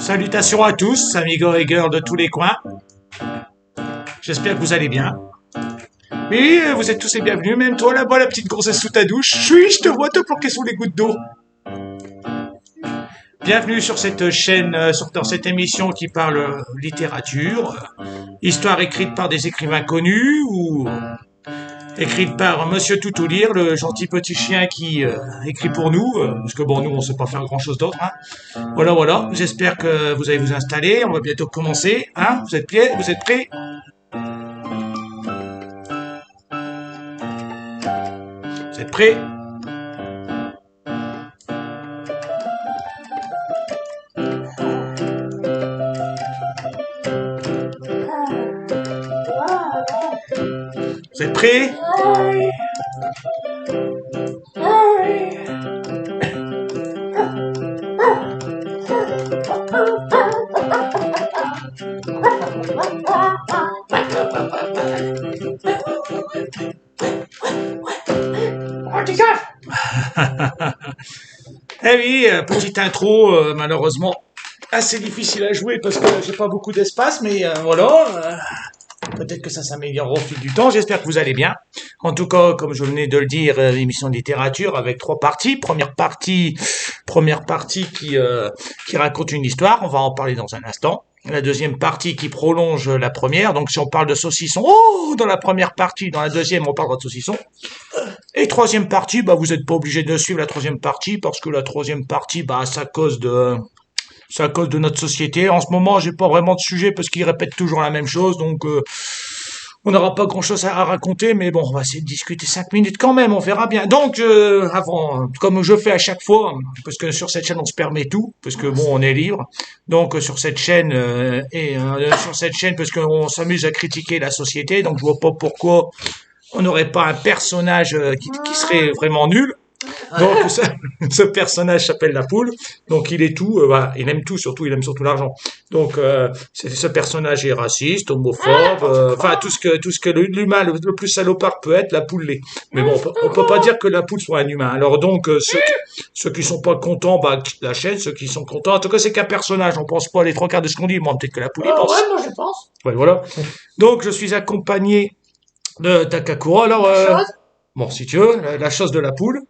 Salutations à tous, amigos et girls de tous les coins. J'espère que vous allez bien. Oui, vous êtes tous les bienvenus, même toi là-bas, la petite grossesse sous ta douche. Oui, je te vois te planquer sous les gouttes d'eau. Bienvenue sur cette chaîne, dans cette émission qui parle littérature, histoire écrite par des écrivains connus ou écrite par Monsieur Toutoulir, le gentil petit chien qui écrit pour nous, parce que bon, nous on sait pas faire grand-chose d'autre. Hein. Voilà, voilà. J'espère que vous allez vous installer. On va bientôt commencer. Hein. Vous êtes prêts? Vous êtes prêts? Vous êtes prêts? Vous êtes prêts? Eh oui, petite intro, malheureusement assez difficile à jouer parce que j'ai pas beaucoup d'espace, mais voilà. Peut-être que ça s'améliorera au fil du temps. J'espère que vous allez bien. En tout cas, comme je venais de le dire, émission de littérature avec 3 parties. Première partie qui raconte une histoire. On va en parler dans un instant. La deuxième partie qui prolonge la première. Donc, si on parle de saucisson, dans la première partie, dans la deuxième, on parlera de saucisson. Et troisième partie, vous n'êtes pas obligé de suivre la troisième partie parce que la troisième partie, c'est à cause de notre société. En ce moment, j'ai pas vraiment de sujet parce qu'ils répètent toujours la même chose, donc on n'aura pas grand-chose à raconter, mais bon, on va essayer de discuter 5 minutes quand même, on verra bien. Donc, comme je fais à chaque fois, parce que sur cette chaîne on se permet tout, parce que bon, on est libre. Donc sur cette chaîne parce qu'on s'amuse à critiquer la société, donc je vois pas pourquoi on n'aurait pas un personnage qui serait vraiment nul. Donc ce personnage s'appelle la poule. Donc il est tout, il aime tout, surtout il aime surtout l'argent. Donc ce personnage est raciste, homophobe, tout ce que l'humain le plus salopard peut être, la poule l'est. Mais bon, on peut pas dire que la poule soit un humain. Alors donc ceux qui sont pas contents, quittent la chaîne. Ceux qui sont contents, en tout cas c'est qu'un personnage. On pense pas les 3 quarts de ce qu'on dit. Moi peut-être que la poule y pense. Ouais, moi je pense. Ouais, voilà. Donc je suis accompagné de Takakura. Alors bon, si tu veux, la chose de la poule.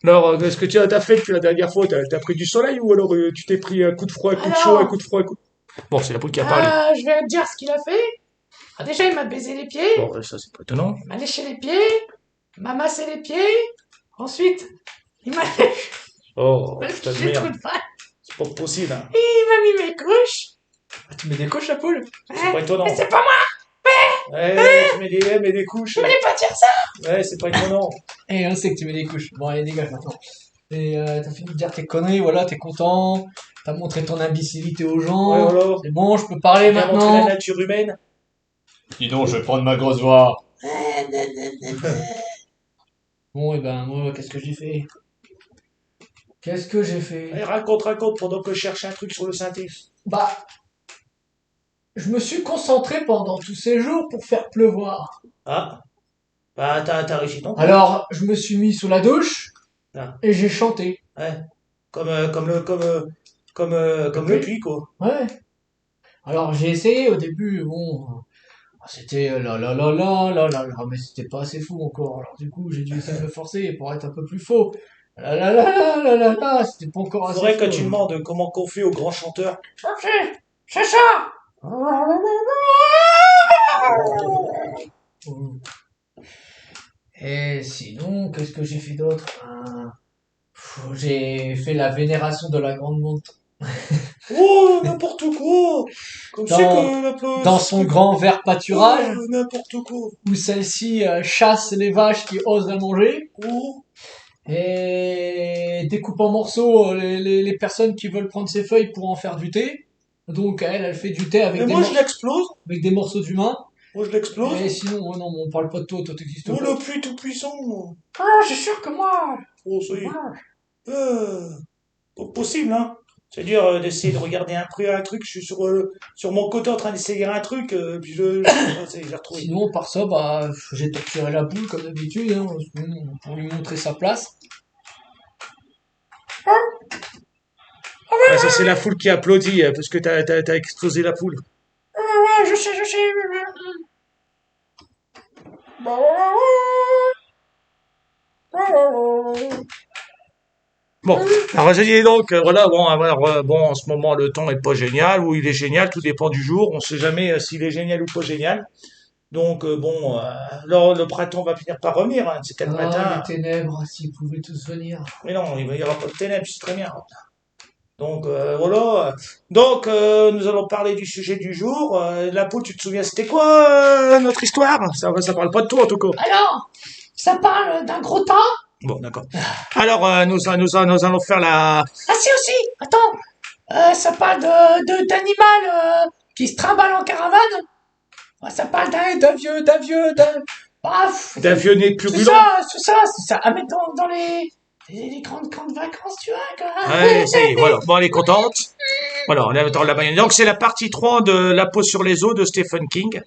Alors, est-ce que tu as fait depuis la dernière fois? T'as pris du soleil ou alors tu t'es pris un coup de froid, un coup de chaud, un coup de froid, un coup de... Bon, c'est la poule qui a parlé. Je vais te dire ce qu'il a fait. Déjà, il m'a baisé les pieds, Bon, ça c'est pas étonnant. il m'a léché les pieds, il m'a massé les pieds. Ensuite, il m'a Oh, léché putain de les trous merde. de balle. C'est pas possible, hein. Il m'a mis mes couches. Tu mets des couches, la poule? C'est pas étonnant. Mais c'est pas moi. Ouais, tu mets des couches. Je voulais pas dire ça. Ouais, c'est pas étonnant. Eh, on sait que tu mets des couches. Bon, allez, dégage maintenant. Et t'as fini de dire tes conneries, voilà, t'es content. T'as montré ton imbécilité aux gens. Ouais, voilà. C'est bon, je peux parler Bien montrer maintenant. la nature humaine. Dis donc, je vais prendre ma grosse voix. Bon, et ben, moi, qu'est-ce que j'ai fait? Qu'est-ce que j'ai fait? Allez, raconte pendant que je cherche un truc sur le synthé. Je me suis concentré pendant tous ces jours pour faire pleuvoir. Ah, t'as réussi ton coup. Alors, je me suis mis sous la douche Ah. et j'ai chanté. Ouais. Comme le puits, quoi. Ouais. Alors, j'ai essayé au début, bon, c'était la, mais c'était pas assez fou encore. Alors, du coup, j'ai dû essayer de me forcer pour être un peu plus faux. C'était pas encore assez Faudrait que faux. tu demandes comment qu'on fait aux grands chanteurs. C'est ça. Et sinon, qu'est-ce que j'ai fait d'autre? J'ai fait la vénération de la grande montagne. Oh, n'importe quoi. Comme Dans- c'est que la place. Dans son grand ver pâturage, Oh, n'importe quoi. où celle-ci chasse les vaches qui osent la manger, Oh. et découpe en morceaux les personnes qui veulent prendre ses feuilles pour en faire du thé. Donc elle fait du thé avec, Mais des, moi, je l'explose. avec des morceaux d'humain. Moi, je l'explose. Et sinon, oh non, on parle pas de toi t'existes Oh, pas. le puits tout puissant. Je suis sûr que moi. Oh, ça y est. Ouais. Pas possible, hein. C'est-à-dire d'essayer de regarder un truc. Je suis sur mon côté en train d'essayer un truc. Puis j'ai retrouvé. Sinon, par ça, j'ai torturé la poule comme d'habitude, hein, pour lui montrer sa place. On va Ah, ça, c'est la foule qui applaudit, parce que t'as explosé la poule. Ouais, je sais, je sais. Bon, alors je dis donc, voilà, bon, alors, bon, en ce moment, le temps est pas génial, ou il est génial, tout dépend du jour, on sait jamais s'il est génial ou pas génial. Donc, bon, alors, le printemps va finir par revenir, hein, c'est quel Ah, les matin. ténèbres, s'ils pouvaient tous venir. Mais non, il y aura pas de ténèbres, c'est très bien. Donc, voilà. Donc, nous allons parler du sujet du jour. La peau, tu te souviens, c'était quoi notre histoire? Ça parle pas de toi, en tout cas. Alors, ça parle d'un gros tas. Bon, d'accord. Alors, nous allons faire la... Ah si aussi, attends. Ça parle d'animal qui se trimballe en caravane. Ouais, ça parle d'un vieux nez c'est purulent. c'est ça, à mettre dans les grandes camps de vacances, tu vois, quoi. Ouais, ça y est, voilà. Bon, elle est contente. Voilà, on est dans la bagnole. Donc, c'est la partie 3 de La peau sur les os de Stephen King.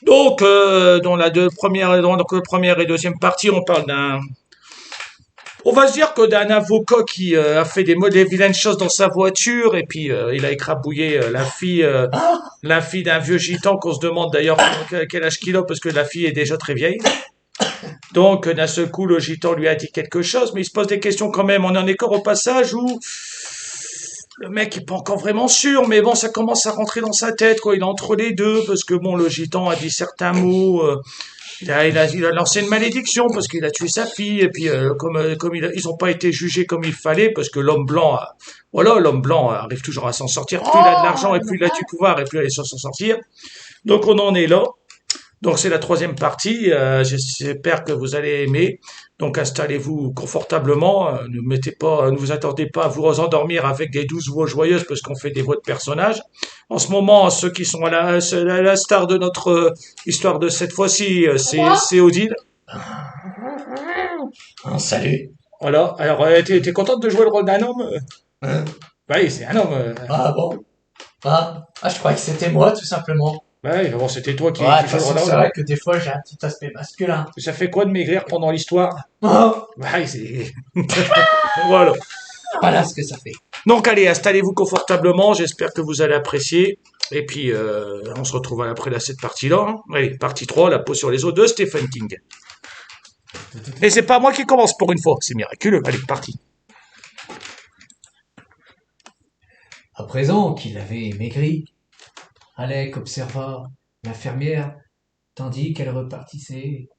Donc, dans donc, première et deuxième partie, on parle d'un... On va se dire que d'un avocat qui a fait des vilaines choses dans sa voiture et puis il a écrabouillé la fille d'un vieux gitan qu'on se demande d'ailleurs quel âge qu'il a parce que la fille est déjà très vieille. Donc d'un seul coup le gitan lui a dit quelque chose mais il se pose des questions quand même. On en est encore au passage où le mec est pas encore vraiment sûr mais bon ça commence à rentrer dans sa tête quoi. Il est entre les deux parce que bon le gitan a dit certains mots. Il a lancé une malédiction parce qu'il a tué sa fille et puis ils n'ont pas été jugés comme il fallait parce que l'homme blanc arrive toujours à s'en sortir. Plus il a de l'argent et plus il a du pouvoir et plus il va s'en sortir. Donc on en est là. Donc c'est la troisième partie. J'espère que vous allez aimer. Donc installez-vous confortablement. Ne vous attendez pas à vous endormir avec des douces voix joyeuses parce qu'on fait des voix de personnages. En ce moment, ceux qui sont à la star de notre histoire de cette fois-ci, c'est Odile. Salut. Voilà. Alors, t'es contente de jouer le rôle d'un homme? Hein? Oui, c'est un homme. Ah bon? Je croyais que c'était moi, tout simplement. Ouais, bon, c'était toi qui Ouais, de toute jouais le façon, rôle d'un c'est homme. vrai que des fois, j'ai un petit aspect masculin. Ça fait quoi de maigrir pendant l'histoire? Oh, Ouais, c'est... Voilà. voilà ce que ça fait. Donc allez, installez-vous confortablement, j'espère que vous allez apprécier. Et puis, on se retrouve après cette partie-là. Hein. Allez, partie 3, la peau sur les os de Stephen King. Et c'est pas moi qui commence pour une fois, c'est miraculeux. Allez, parti. À présent qu'il avait maigri, Alec observa l'infirmière tandis qu'elle répartissait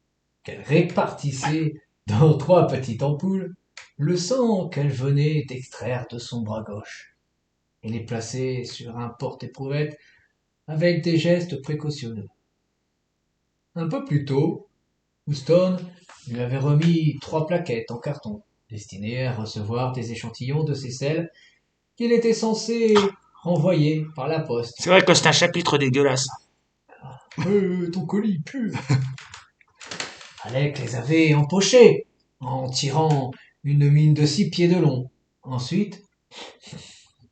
dans 3 petites ampoules le sang qu'elle venait d'extraire de son bras gauche et les plaçait sur un porte-éprouvette avec des gestes précautionneux. Un peu plus tôt, Houston lui avait remis 3 plaquettes en carton destinées à recevoir des échantillons de ses selles qu'il était censé renvoyer par la poste. C'est vrai que c'est un chapitre dégueulasse. Ton colis pue. Alec les avait empochés en tirant une mine de 6 pieds de long. Ensuite,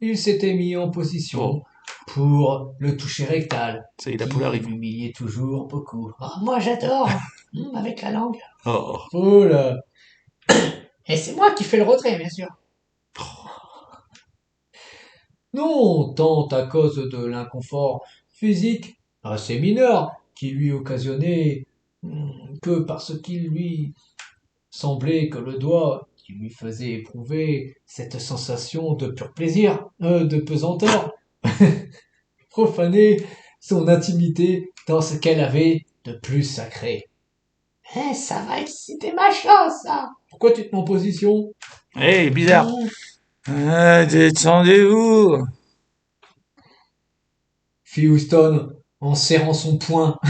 il s'était mis en position pour le toucher rectal, Ça y est, la qui poule arrive. l'humiliait toujours beaucoup. Oh, moi j'adore. Avec la langue. Oh. Oh là. Et c'est moi qui fais le retrait, bien sûr. Non tant à cause de l'inconfort physique assez mineur qui lui occasionnait que parce qu'il lui semblait que le doigt qui lui faisait éprouver cette sensation de pur plaisir, de pesanteur, profanait son intimité dans ce qu'elle avait de plus sacré. Ça va exciter ma chance, ça. Pourquoi tu te mets en position? Hey, bizarre. Détendez-vous. Fit Houston en serrant son poing.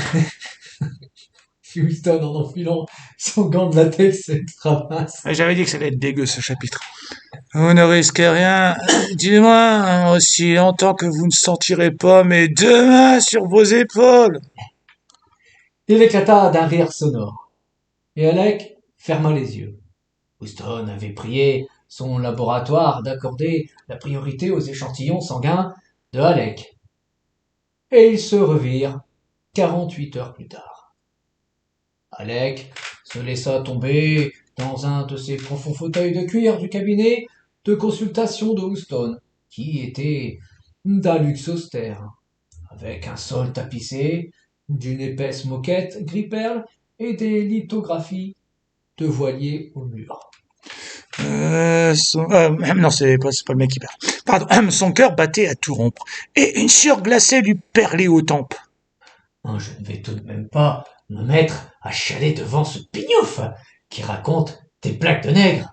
Fit Houston en enfilant son gant de latex extra mince. J'avais dit que ça allait être dégueu ce chapitre. Vous ne risquez rien. Dis-moi, aussi longtemps que vous ne sentirez pas mes 2 mains sur vos épaules. Il éclata d'un rire sonore. Et Alec ferma les yeux. Houston avait prié son laboratoire d'accorder la priorité aux échantillons sanguins de Alec. Et ils se revirent 48 heures plus tard. Alec se laissa tomber dans un de ces profonds fauteuils de cuir du cabinet de consultation de Houston, qui était d'un luxe austère, avec un sol tapissé, d'une épaisse moquette gris-perle et des lithographies de voiliers au mur. Non, c'est pas le mec qui parle. Pardon, son cœur battait à tout rompre, et une sueur glacée lui perlait aux tempes. Je ne vais tout de même pas me mettre à chialer devant ce pignouf qui raconte des blagues de nègre.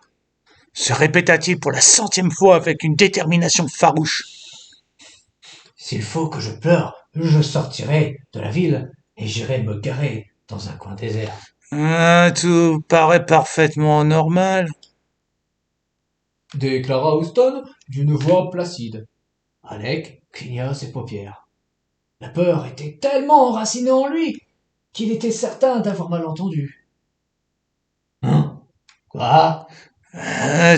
Se répéta-t-il pour la 100e fois avec une détermination farouche. S'il faut que je pleure, je sortirai de la ville et j'irai me garer dans un coin désert. Tout paraît parfaitement normal. Déclara Houston d'une voix placide. Alec cligna ses paupières. La peur était tellement enracinée en lui qu'il était certain d'avoir mal entendu. Hein? Quoi?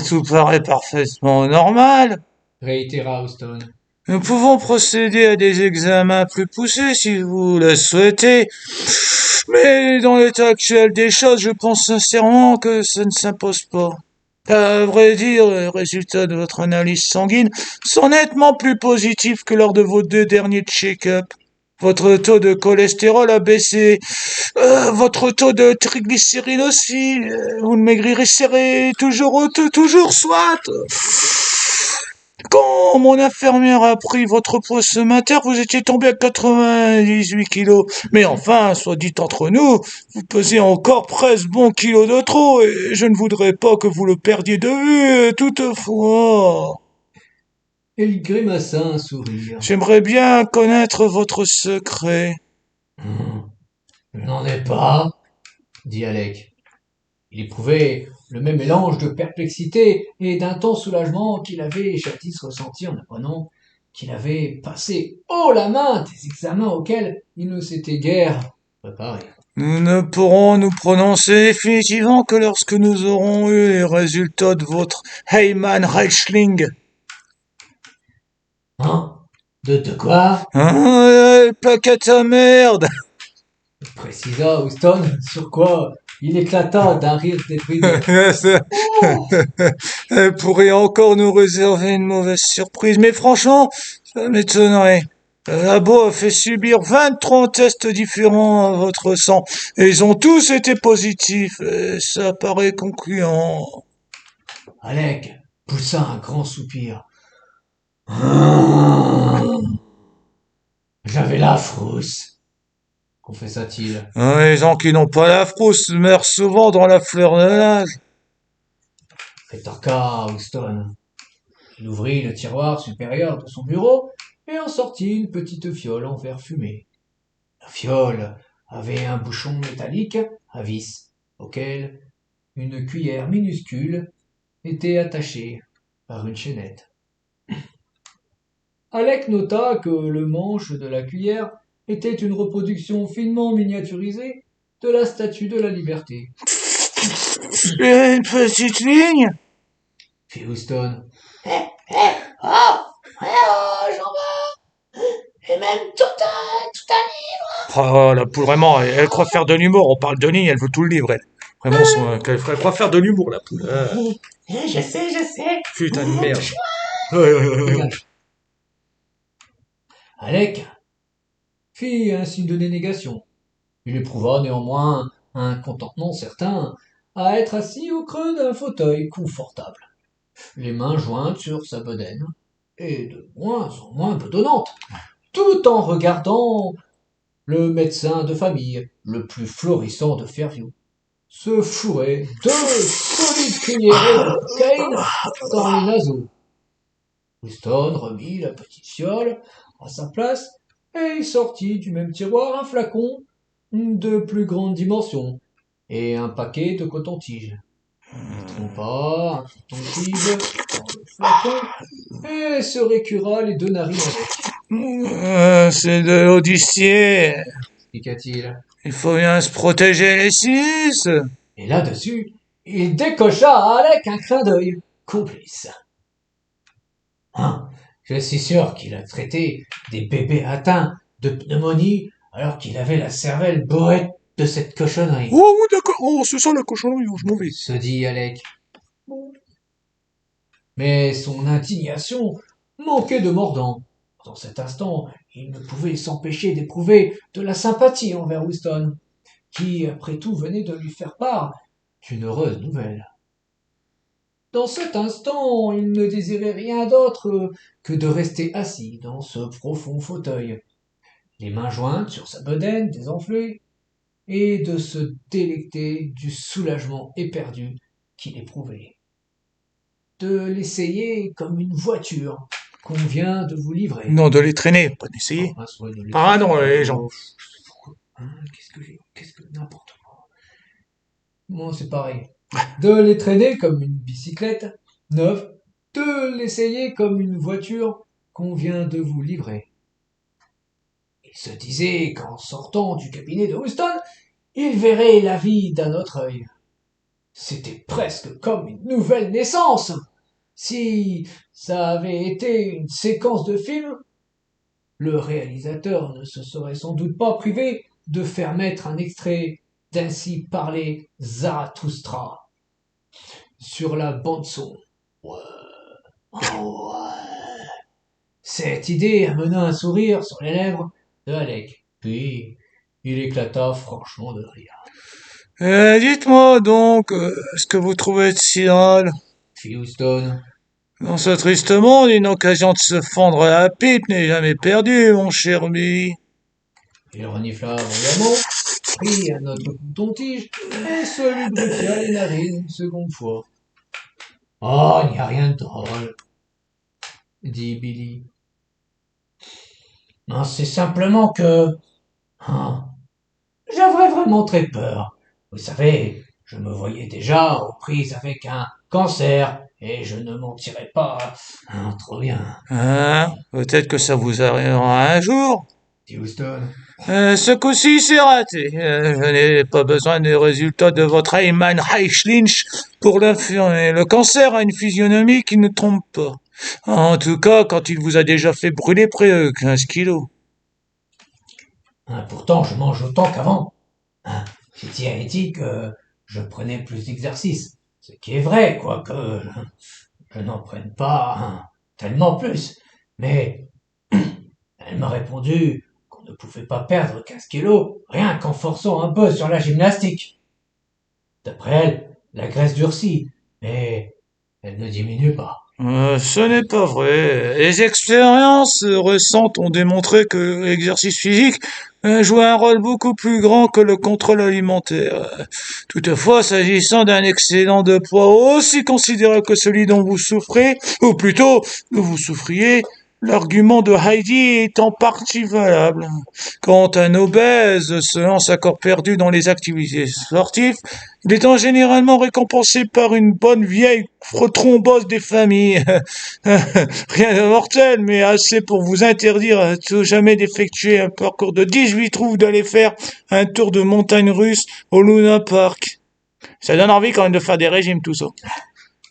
Tout paraît parfaitement normal. Réitéra Houston. Nous pouvons procéder à des examens plus poussés si vous le souhaitez. Mais dans l'état actuel des choses, je pense sincèrement que ça ne s'impose pas. À vrai dire, les résultats de votre analyse sanguine sont nettement plus positifs que lors de vos 2 derniers check-up. Votre taux de cholestérol a baissé. Votre taux de triglycérides aussi. Vous ne maigrirez toujours soit. Quand mon infirmière a pris votre poids ce matin, vous étiez tombé à 98 kilos. Mais enfin, soit dit entre nous, vous pesez encore 13 bons kilos de trop, et je ne voudrais pas que vous le perdiez de vue, toutefois. Il grimaça un sourire. J'aimerais bien connaître votre secret. Je n'en ai pas, dit Alec. Il éprouvait le même mélange de perplexité et d'intense soulagement qu'il avait jadis ressenti en apprenant qu'il avait passé haut la main des examens auxquels il ne s'était guère préparé. Nous ne pourrons nous prononcer définitivement que lorsque nous aurons eu les résultats de votre Heyman Reichling. Hein? De quoi? Plaquette à merde. Précisa Houston, sur quoi il éclata d'un rire débridé. Elle pourrait encore nous réserver une mauvaise surprise, mais franchement, ça m'étonnerait. Le labo a fait subir 23 tests différents à votre sang, et ils ont tous été positifs, et ça paraît concluant. Alec poussa un grand soupir. J'avais la frousse, confessa-t-il. Les gens qui n'ont pas la frousse meurent souvent dans la fleur de l'âge. Rétorqua Houston. Il ouvrit le tiroir supérieur de son bureau et en sortit une petite fiole en verre fumé. La fiole avait un bouchon métallique à vis, auquel une cuillère minuscule était attachée par une chaînette. Alec nota que le manche de la cuillère était une reproduction finement miniaturisée de la Statue de la Liberté. Une petite ligne? Fit Houston. J'en veux. Et même tout un Oh, la poule, vraiment, elle croit faire de l'humour. On parle de ligne, elle veut tout le livre, elle. Vraiment, elle croit faire de l'humour, la poule. Je sais. Putain de merde. Alec fit un signe de dénégation. Il éprouva néanmoins un contentement certain à être assis au creux d'un fauteuil confortable, les mains jointes sur sa bedaine, et de moins en moins bedonnante, tout en regardant le médecin de famille, le plus florissant de Fairview, se fourrer 2 solides cuillerées de cocaïne dans les naseaux. Houston remit la petite fiole à sa place et sortit du même tiroir un flacon de plus grande dimension et un paquet de coton-tige. Il trompa un coton-tige dans le flacon et se récura les 2 narines avec, C'est de l'Odyssée. expliqua-t-il. Il faut bien se protéger les six. Et là-dessus, il décocha à Alec un clin d'œil complice. Je suis sûr qu'il a traité des bébés atteints de pneumonie alors qu'il avait la cervelle bourrée de cette cochonnerie, Oh, oui, d'accord. Oh, c'est ça la cochonnerie, je m'en vais. se dit Alec. Mais son indignation manquait de mordant. Dans cet instant, il ne pouvait s'empêcher d'éprouver de la sympathie envers Winston, qui, après tout, venait de lui faire part d'une heureuse nouvelle. Dans cet instant, il ne désirait rien d'autre que de rester assis dans ce profond fauteuil, les mains jointes sur sa bedaine désenflée, et de se délecter du soulagement éperdu qu'il éprouvait. De l'essayer comme une voiture qu'on vient de vous livrer. Non, de les traîner, pas d'essayer. Un souhait de Pardon, les gens. Qu'est-ce que n'importe quoi. Moi, c'est pareil. De les traîner comme une bicyclette neuve, de l'essayer comme une voiture qu'on vient de vous livrer. Il se disait qu'en sortant du cabinet de Winston, il verrait la vie d'un autre œil. C'était presque comme une nouvelle naissance. Si ça avait été une séquence de film, le réalisateur ne se serait sans doute pas privé de faire mettre un extrait d'Ainsi parlait Zarathustra sur la bande-son. Ouais. Oh ouais. Cette idée amena un sourire sur les lèvres de Alec. Puis, il éclata franchement de rire. Dites-moi donc, ce que vous trouvez de si drôle. Fit Houston. Dans ce triste monde, une occasion de se fendre la pipe n'est jamais perdue, mon cher Billy. Il renifla bruyamment, prit un autre coton-tige et se lubrifia les narines une seconde fois. « Oh, il n'y a rien de drôle, » dit Billy. « Non, c'est simplement que... j'avais vraiment très peur. Vous savez, je me voyais déjà aux prises avec un cancer et je ne m'en tirais pas trop bien. » Peut-être que ça vous arrivera un jour. Dit Houston. Ce coup-ci, c'est raté. Je n'ai pas besoin des résultats de votre Ayman Lynch pour l'affirmer. Le cancer a une physionomie qui ne trompe pas. En tout cas, quand il vous a déjà fait brûler près de 15 kilos. Pourtant, je mange autant qu'avant. J'ai dit que je prenais plus d'exercice. Ce qui est vrai, quoique je n'en prenne pas tellement plus. Mais elle m'a répondu qu'on ne pouvait pas perdre 15 kilos rien qu'en forçant un peu sur la gymnastique. D'après elle, la graisse durcit, mais elle ne diminue pas. Ce n'est pas vrai. Les expériences récentes ont démontré que l'exercice physique joue un rôle beaucoup plus grand que le contrôle alimentaire. Toutefois, s'agissant d'un excédent de poids aussi considérable que celui dont vous souffrez, ou plutôt que vous souffriez, l'argument de Heidi est en partie valable. Quand un obèse se lance à corps perdu dans les activités sportives, il est en généralement récompensé par une bonne vieille thrombose des familles. Rien de mortel, mais assez pour vous interdire à tout jamais d'effectuer un parcours de 18 trous ou d'aller faire un tour de montagne russe au Luna Park. Ça donne envie quand même de faire des régimes, tout ça.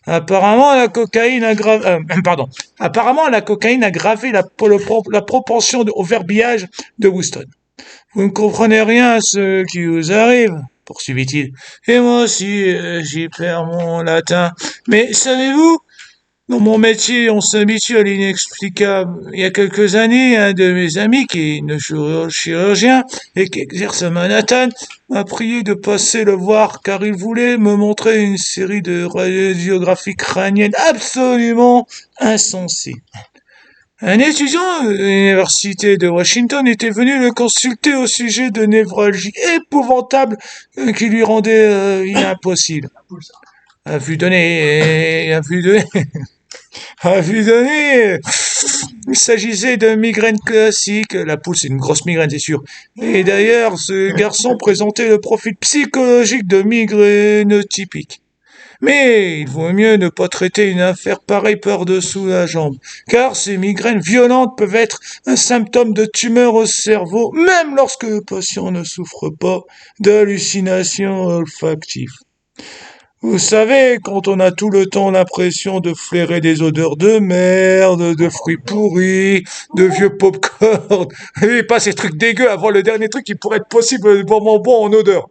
Apparemment, la cocaïne a gravé la propension au verbiage de Houston. Vous ne comprenez rien à ce qui vous arrive, poursuivit-il. Et moi aussi, j'y perds mon latin. Mais savez-vous, dans mon métier, on s'habitue à l'inexplicable. Il y a quelques années, un de mes amis, qui est chirurgien et qui exerce à Manhattan, m'a prié de passer le voir car il voulait me montrer une série de radiographies crâniennes absolument insensées. Un étudiant de l'université de Washington était venu le consulter au sujet de névralgie épouvantable qui lui rendait la vie impossible. À vue donnée, il s'agissait de migraine classique. La poule, c'est une grosse migraine, c'est sûr. Et d'ailleurs, ce garçon présentait le profil psychologique de migraine typique. Mais il vaut mieux ne pas traiter une affaire pareille par-dessous la jambe, car ces migraines violentes peuvent être un symptôme de tumeur au cerveau, même lorsque le patient ne souffre pas d'hallucinations olfactives. Vous savez, quand on a tout le temps l'impression de flairer des odeurs de merde, de fruits pourris, de vieux pop-corn, et pas ces trucs dégueux avant le dernier truc qui pourrait être possible vraiment bon en odeur,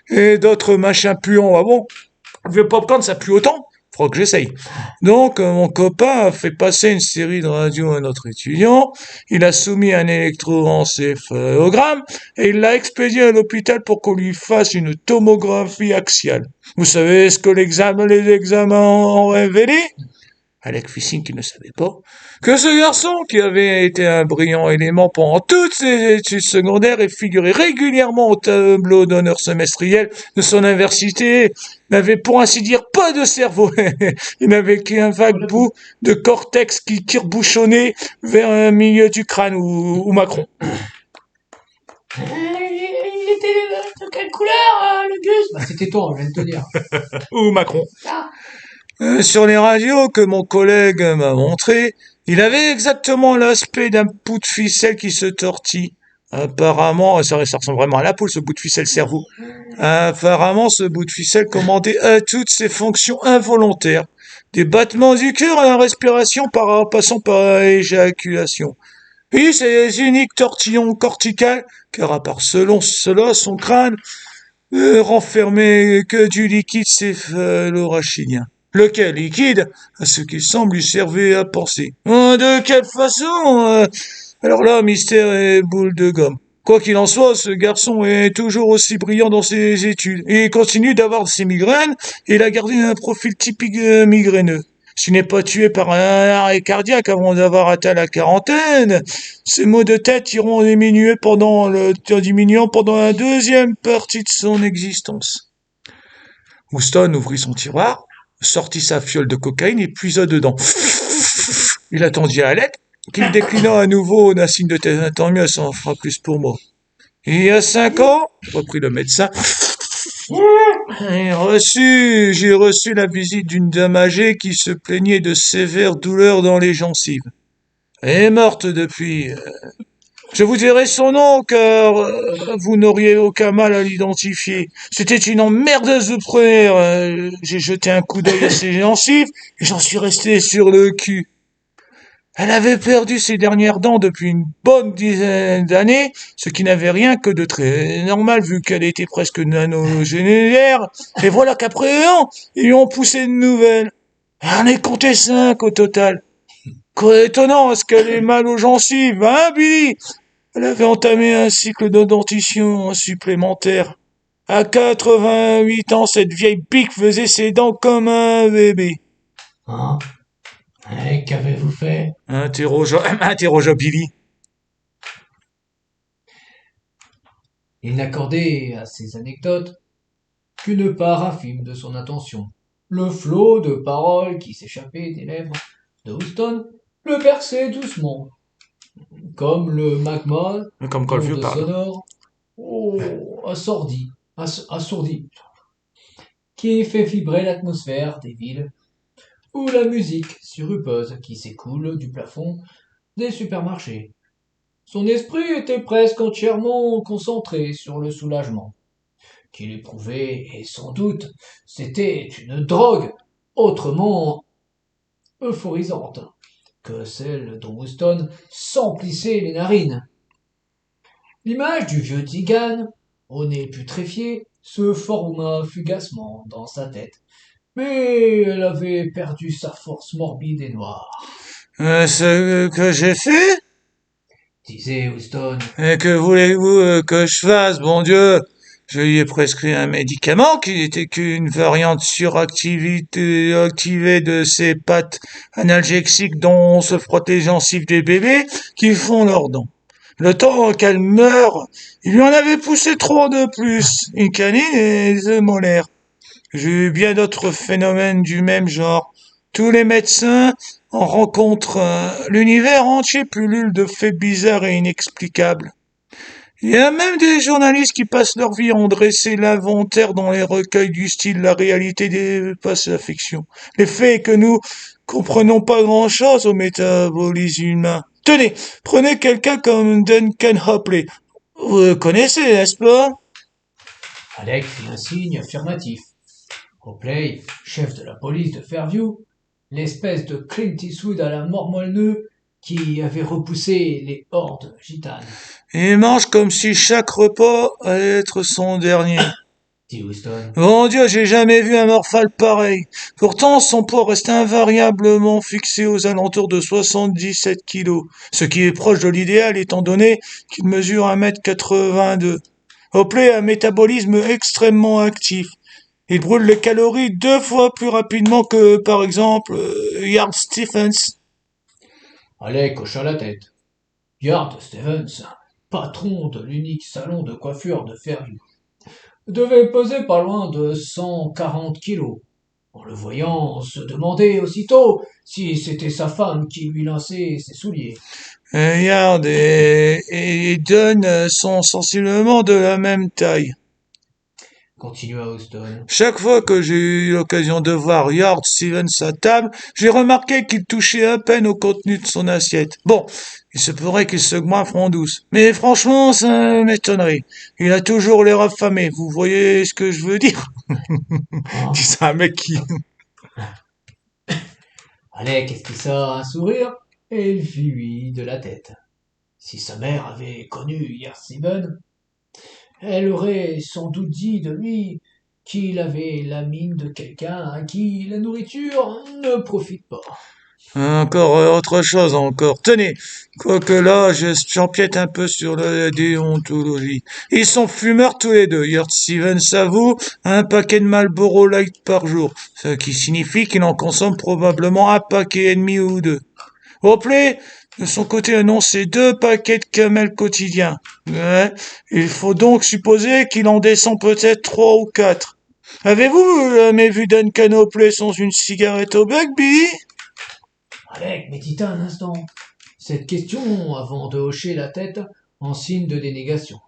et d'autres machins puants, ah bon? Le vieux pop-corn, ça pue autant? Faudra que j'essaye. Donc, mon copain a fait passer une série de radios à notre étudiant. Il a soumis un électroencéphalogramme et il l'a expédié à l'hôpital pour qu'on lui fasse une tomographie axiale. Vous savez ce que les examens ont révélé? Alec fit signe qu'il ne savait pas, que ce garçon, qui avait été un brillant élément pendant toutes ses études secondaires et figurait régulièrement au tableau d'honneur semestriel de son université, n'avait pour ainsi dire pas de cerveau. Il n'avait qu'un vague bout de cortex qui tire-bouchonnait vers un milieu du crâne ou Macron. Il était de quelle couleur, le Gus? Bah, c'était toi, je viens de te dire. Ou Macron. Ah, Sur les radios que mon collègue m'a montré, il avait exactement l'aspect d'un bout de ficelle qui se tortille. Apparemment, ça ressemble vraiment à la poule, ce bout de ficelle cerveau. Apparemment, ce bout de ficelle commandait à toutes ses fonctions involontaires. Des battements du cœur à la respiration passant par l'éjaculation. Puis ces uniques tortillons corticales, car à part selon cela, son crâne renfermait que du liquide céphalorachidien. Lequel liquide, à ce qu'il semble, lui servait à penser. De quelle façon Alors là, mystère et boule de gomme. Quoi qu'il en soit, ce garçon est toujours aussi brillant dans ses études. Et il continue d'avoir ses migraines, et il a gardé un profil typique migraineux. S'il n'est pas tué par un arrêt cardiaque avant d'avoir atteint la quarantaine, ses maux de tête iront diminuant pendant la deuxième partie de son existence. Houston ouvrit son tiroir, sortit sa fiole de cocaïne et puisa dedans. Il attendit à Alec, qu'il déclina à nouveau d'un signe de tête. Tant mieux, ça en fera plus pour moi. Il y a 5 ans, reprit le médecin, j'ai reçu la visite d'une dame âgée qui se plaignait de sévères douleurs dans les gencives. Elle est morte depuis. Je vous dirai son nom car vous n'auriez aucun mal à l'identifier. C'était une emmerdeuse de première. J'ai jeté un coup d'œil à ses gencives et j'en suis resté sur le cul. Elle avait perdu ses dernières dents depuis une bonne dizaine d'années, ce qui n'avait rien que de très normal vu qu'elle était presque nanogénéraire. Et voilà qu'après un an, ils lui ont poussé de nouvelles. On est compté 5 au total. Quoi étonnant, est-ce qu'elle est mal aux gencives, hein, Billy? Elle avait entamé un cycle de dentition supplémentaire. À 88 ans, cette vieille pique faisait ses dents comme un bébé. Hein? Qu'avez-vous fait? Interrogea Billy. Il n'accordait à ces anecdotes qu'une part infime de son attention. Le flot de paroles qui s'échappait des lèvres de Houston le berçait doucement, comme le magma Comme quand le vieux d'ondes parle. sonores assourdi, qui fait vibrer l'atmosphère des villes, ou la musique sirupeuse qui s'écoule du plafond des supermarchés. Son esprit était presque entièrement concentré sur le soulagement qu'il éprouvait, et sans doute c'était une drogue autrement euphorisante que celle dont Houston s'emplissait les narines. L'image du vieux Tigan, au nez putréfié, se forma fugacement dans sa tête, mais elle avait perdu sa force morbide et noire, Ce que j'ai fait? disait Houston. Et que voulez-vous que je fasse, bon Dieu? Je lui ai prescrit un médicament qui n'était qu'une variante activée de ces pâtes analgésiques dont se frottent les gencives des bébés qui font leurs dents. Le temps qu'elle meure, il lui en avait poussé 3 de plus, une canine et des molaires. J'ai eu bien d'autres phénomènes du même genre. Tous les médecins en rencontrent. L'univers entier pullule de faits bizarres et inexplicables. Il y a même des journalistes qui passent leur vie à en dresser l'inventaire dans les recueils du style La réalité dépasse la fiction. Les faits que nous comprenons pas grand-chose au métabolisme humain. Tenez, prenez quelqu'un comme Duncan Hopley. Vous le connaissez, n'est-ce pas? Alec fit un signe affirmatif. Hopley, chef de la police de Fairview, l'espèce de Clint Eastwood à la mormolleux qui avait repoussé les hordes gitanes. Il mange comme si chaque repas allait être son dernier. dit Houston. Mon Dieu, j'ai jamais vu un morphale pareil. Pourtant, son poids reste invariablement fixé aux alentours de 77 kilos, ce qui est proche de l'idéal étant donné qu'il mesure 1,82 m. Oakley a un métabolisme extrêmement actif. Il brûle les calories 2 fois plus rapidement que, par exemple, Yard Stephens. Alec hocha la tête. Yard Stevens, patron de l'unique salon de coiffure de Fairview, devait peser pas loin de 140 kilos. En le voyant, on se demandait aussitôt si c'était sa femme qui lui lançait ses souliers. Yard et Dunn sont sensiblement de la même taille. Continua Houston. Chaque fois que j'ai eu l'occasion de voir Yard Stevens à table, j'ai remarqué qu'il touchait à peine au contenu de son assiette. Bon, il se pourrait qu'il se goinfre en douce. Mais franchement, ça m'étonnerait. Il a toujours l'air affamé. Vous voyez ce que je veux dire? Dis ça à un mec qui... Alec esquissa un sourire et il fit oui de la tête. Si sa mère avait connu Yard Stevens, elle aurait sans doute dit de lui qu'il avait la mine de quelqu'un à qui la nourriture ne profite pas. Encore autre chose encore. Tenez, quoique là, j'empiète un peu sur la déontologie. Ils sont fumeurs tous les deux. Yard Stevens avoue un paquet de Marlboro Light par jour, ce qui signifie qu'il en consomme probablement un paquet et demi ou deux. Oakley, de son côté, annonçait 2 paquets de Camel quotidiens. Ouais, il faut donc supposer qu'il en descend peut-être 3 ou 4. Avez-vous jamais vu Duncan Oakley sans une cigarette au bec, Billy? Alec médita un instant cette question avant de hocher la tête en signe de dénégation.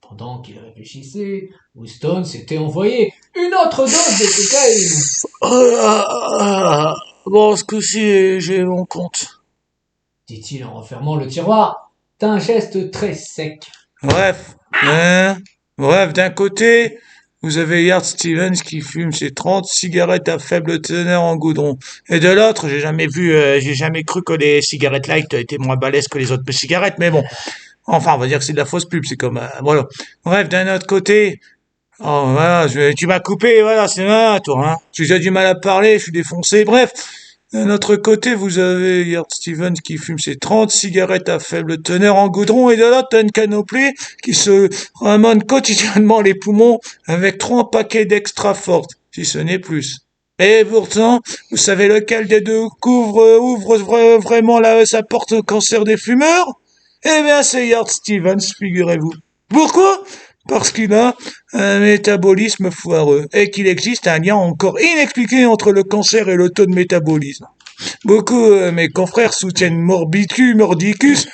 Pendant qu'il réfléchissait, Houston s'était envoyé une autre dose de cocaïne. Bon, ce coup-ci, j'ai mon compte. Dit-il en refermant le tiroir d'un geste très sec. Bref, d'un côté, vous avez Yard Stevens qui fume ses 30 cigarettes à faible teneur en goudron. Et de l'autre, j'ai jamais cru que les cigarettes light étaient moins balèzes que les autres cigarettes, mais bon. Enfin, on va dire que c'est de la fausse pub, c'est comme, voilà. Bref, d'un autre côté, oh, voilà, tu m'as coupé, voilà, c'est mal, toi, hein. J'ai déjà du mal à parler, je suis défoncé, bref. D'un autre côté, vous avez Yard Stevens qui fume ses 30 cigarettes à faible teneur en goudron et de l'autre, Duncan Oakley qui se ramène quotidiennement les poumons avec 3 paquets d'extra fortes, si ce n'est plus. Et pourtant, vous savez lequel des deux ouvre vraiment sa porte au cancer des fumeurs? Eh bien, c'est Yard Stevens, figurez-vous. Pourquoi? Parce qu'il a un métabolisme foireux et qu'il existe un lien encore inexpliqué entre le cancer et le taux de métabolisme. Beaucoup mes confrères soutiennent mordicus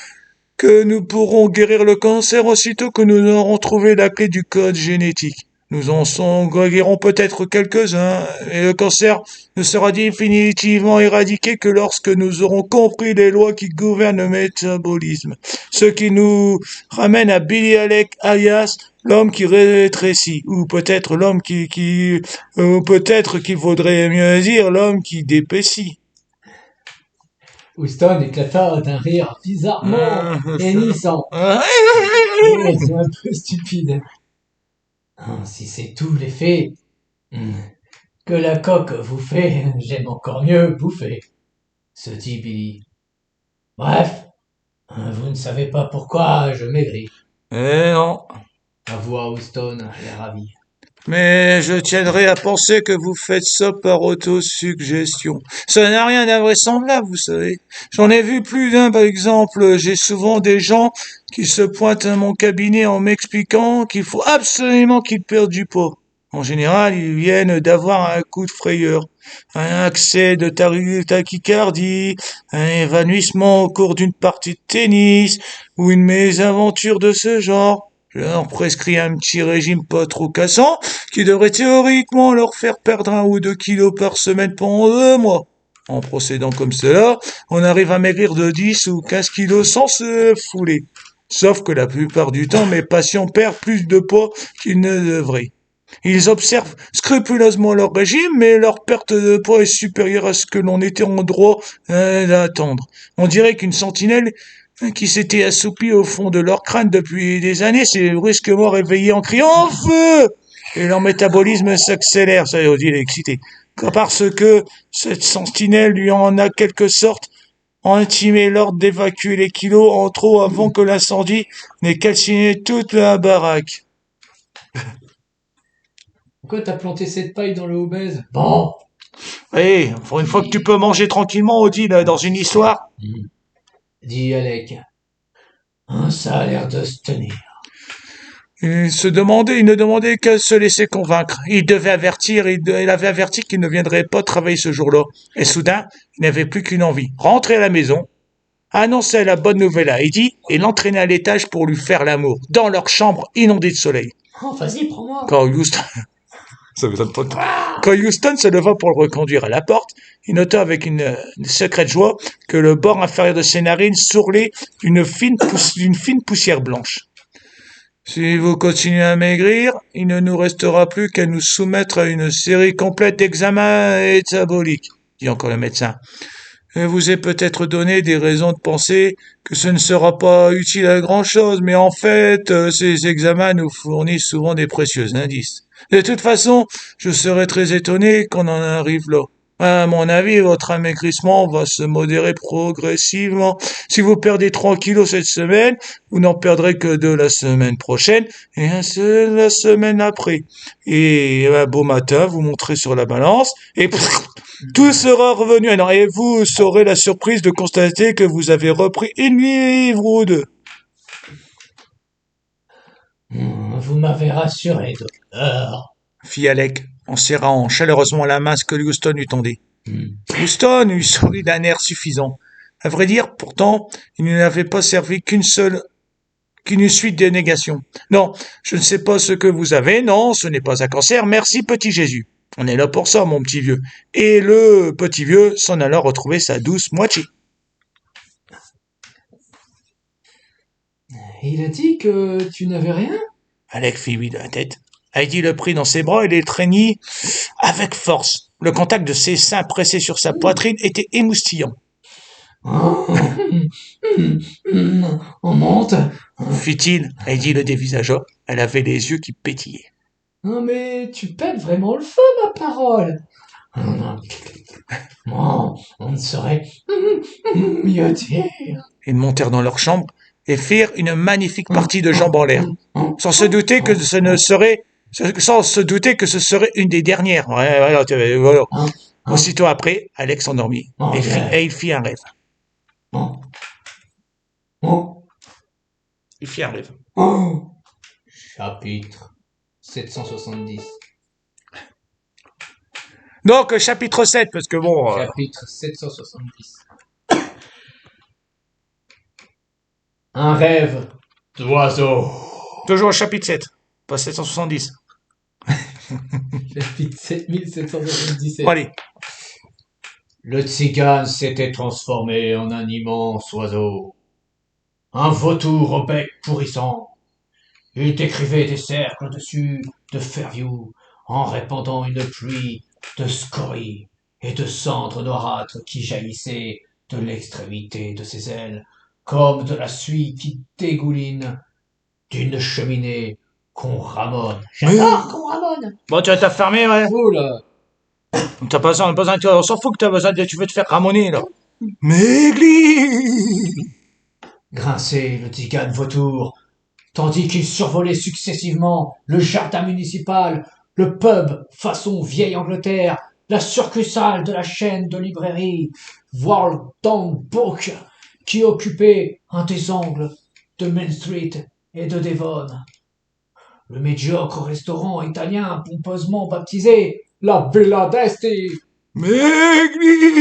que nous pourrons guérir le cancer aussitôt que nous aurons trouvé la clé du code génétique. Nous en guérirons peut-être quelques-uns, et le cancer ne sera définitivement éradiqué que lorsque nous aurons compris les lois qui gouvernent le métabolisme. Ce qui nous ramène à Billy Alec alias l'homme qui rétrécit, ou peut-être peut-être qu'il vaudrait mieux dire l'homme qui d'épaissit. Houston éclata d'un rire bizarrement hennissant et un peu stupide. Si c'est tout l'effet que la coque vous fait, j'aime encore mieux bouffer, se dit Billy. Bref, vous ne savez pas pourquoi je maigris. Eh non. Avoua Houston, l'air ravi. Mais je tiendrai à penser que vous faites ça par autosuggestion. Ça n'a rien d'invraisemblable, vous savez. J'en ai vu plus d'un, par exemple. J'ai souvent des gens qui se pointent à mon cabinet en m'expliquant qu'il faut absolument qu'ils perdent du poids. En général, ils viennent d'avoir un coup de frayeur, un accès de tachycardie, un évanouissement au cours d'une partie de tennis, ou une mésaventure de ce genre. Je leur prescris un petit régime pas trop cassant, qui devrait théoriquement leur faire perdre 1 ou 2 kilos par semaine pendant 2 mois. En procédant comme cela, on arrive à maigrir de 10 ou 15 kilos sans se fouler. Sauf que la plupart du temps, mes patients perdent plus de poids qu'ils ne devraient. Ils observent scrupuleusement leur régime, mais leur perte de poids est supérieure à ce que l'on était en droit d'attendre. On dirait qu'une sentinelle qui s'était assoupie au fond de leur crâne depuis des années s'est brusquement réveillée en criant « Feu !» et leur métabolisme s'accélère, ça veut dire il est excité. Parce que cette sentinelle lui en a quelque sorte intimé l'ordre d'évacuer les kilos en trop avant que l'incendie n'ait calciné toute la baraque. Pourquoi t'as planté cette paille dans le obèse? Bon. Eh, pour une fois que tu peux manger tranquillement, Odile, dans une histoire. Dit Alec. Ça a l'air de se tenir. Il ne demandait qu'à se laisser convaincre. Il avait averti qu'il ne viendrait pas travailler ce jour-là. Et soudain, il n'avait plus qu'une envie. Rentrer à la maison, annoncer la bonne nouvelle à Eddie et l'entraîner à l'étage pour lui faire l'amour, dans leur chambre inondée de soleil. Oh, vas-y, prends-moi. Quand Houston, ça m'étonne pas. Quand Houston se leva pour le reconduire à la porte, il nota avec une secrète joie que le bord inférieur de ses narines sourlait d'une fine poussière blanche. Si vous continuez à maigrir, il ne nous restera plus qu'à nous soumettre à une série complète d'examens métaboliques, dit encore le médecin. Je vous ai peut-être donné des raisons de penser que ce ne sera pas utile à grand-chose, mais en fait, ces examens nous fournissent souvent des précieux indices. De toute façon, je serais très étonné qu'on en arrive là. À mon avis, votre amaigrissement va se modérer progressivement. Si vous perdez 3 kilos cette semaine, vous n'en perdrez que 2 la semaine prochaine et un seul la semaine après. Et un beau matin, vous monterez sur la balance et tout sera revenu. Et vous aurez la surprise de constater que vous avez repris une livre ou deux. Vous m'avez rassuré, docteur. Fit Alec, en serrant chaleureusement la main que Houston lui tendait. Houston lui sourit d'un air suffisant. À vrai dire, pourtant, il ne n'avait pas servi qu'une suite de négations. Non, je ne sais pas ce que vous avez, non, ce n'est pas un cancer, merci petit Jésus. On est là pour ça, mon petit vieux. Et le petit vieux s'en alla retrouver sa douce moitié. Il a dit que tu n'avais rien? Alec fit oui de la tête. Heidi le prit dans ses bras et l'étreignit avec force. Le contact de ses seins pressés sur sa poitrine était émoustillant. On monte. Fit-il. Heidi le dévisagea. Elle avait les yeux qui pétillaient. Non mais tu pètes vraiment le feu, ma parole. On ne saurait mieux dire. Ils montèrent dans leur chambre et firent une magnifique partie de jambes en l'air, sans se douter que ce serait une des dernières. Voilà. Aussitôt après, Alex s'endormit et il fit un rêve. Il fit un rêve. Chapitre 770. Donc, chapitre 7, parce que bon... Chapitre 770. Un rêve D'oiseau. Toujours au chapitre 7, pas 770. Chapitre 7777. Bon, allez. Le tzigane s'était transformé en un immense oiseau. Un vautour au bec pourrissant. Il décrivait des cercles au-dessus de Fairview en répandant une pluie de scories et de cendres noirâtres qui jaillissaient de l'extrémité de ses ailes comme de la suie qui dégouline d'une cheminée qu'on ramonne. J'adore qu'on ramone. Bon, tu vas t'affermer, ouais. Oula. T'as pas besoin, on s'en fout que t'as besoin tu veux te faire ramoner, là. Maigli! Grinçait le tzigane vautour, tandis qu'il survolait successivement le jardin municipal, le pub façon vieille Angleterre, la succursale de la chaîne de librairie World Town Book, qui occupait un des angles de Main Street et de Devon. Le médiocre restaurant italien pompeusement baptisé la Villa d'Esti Maigli!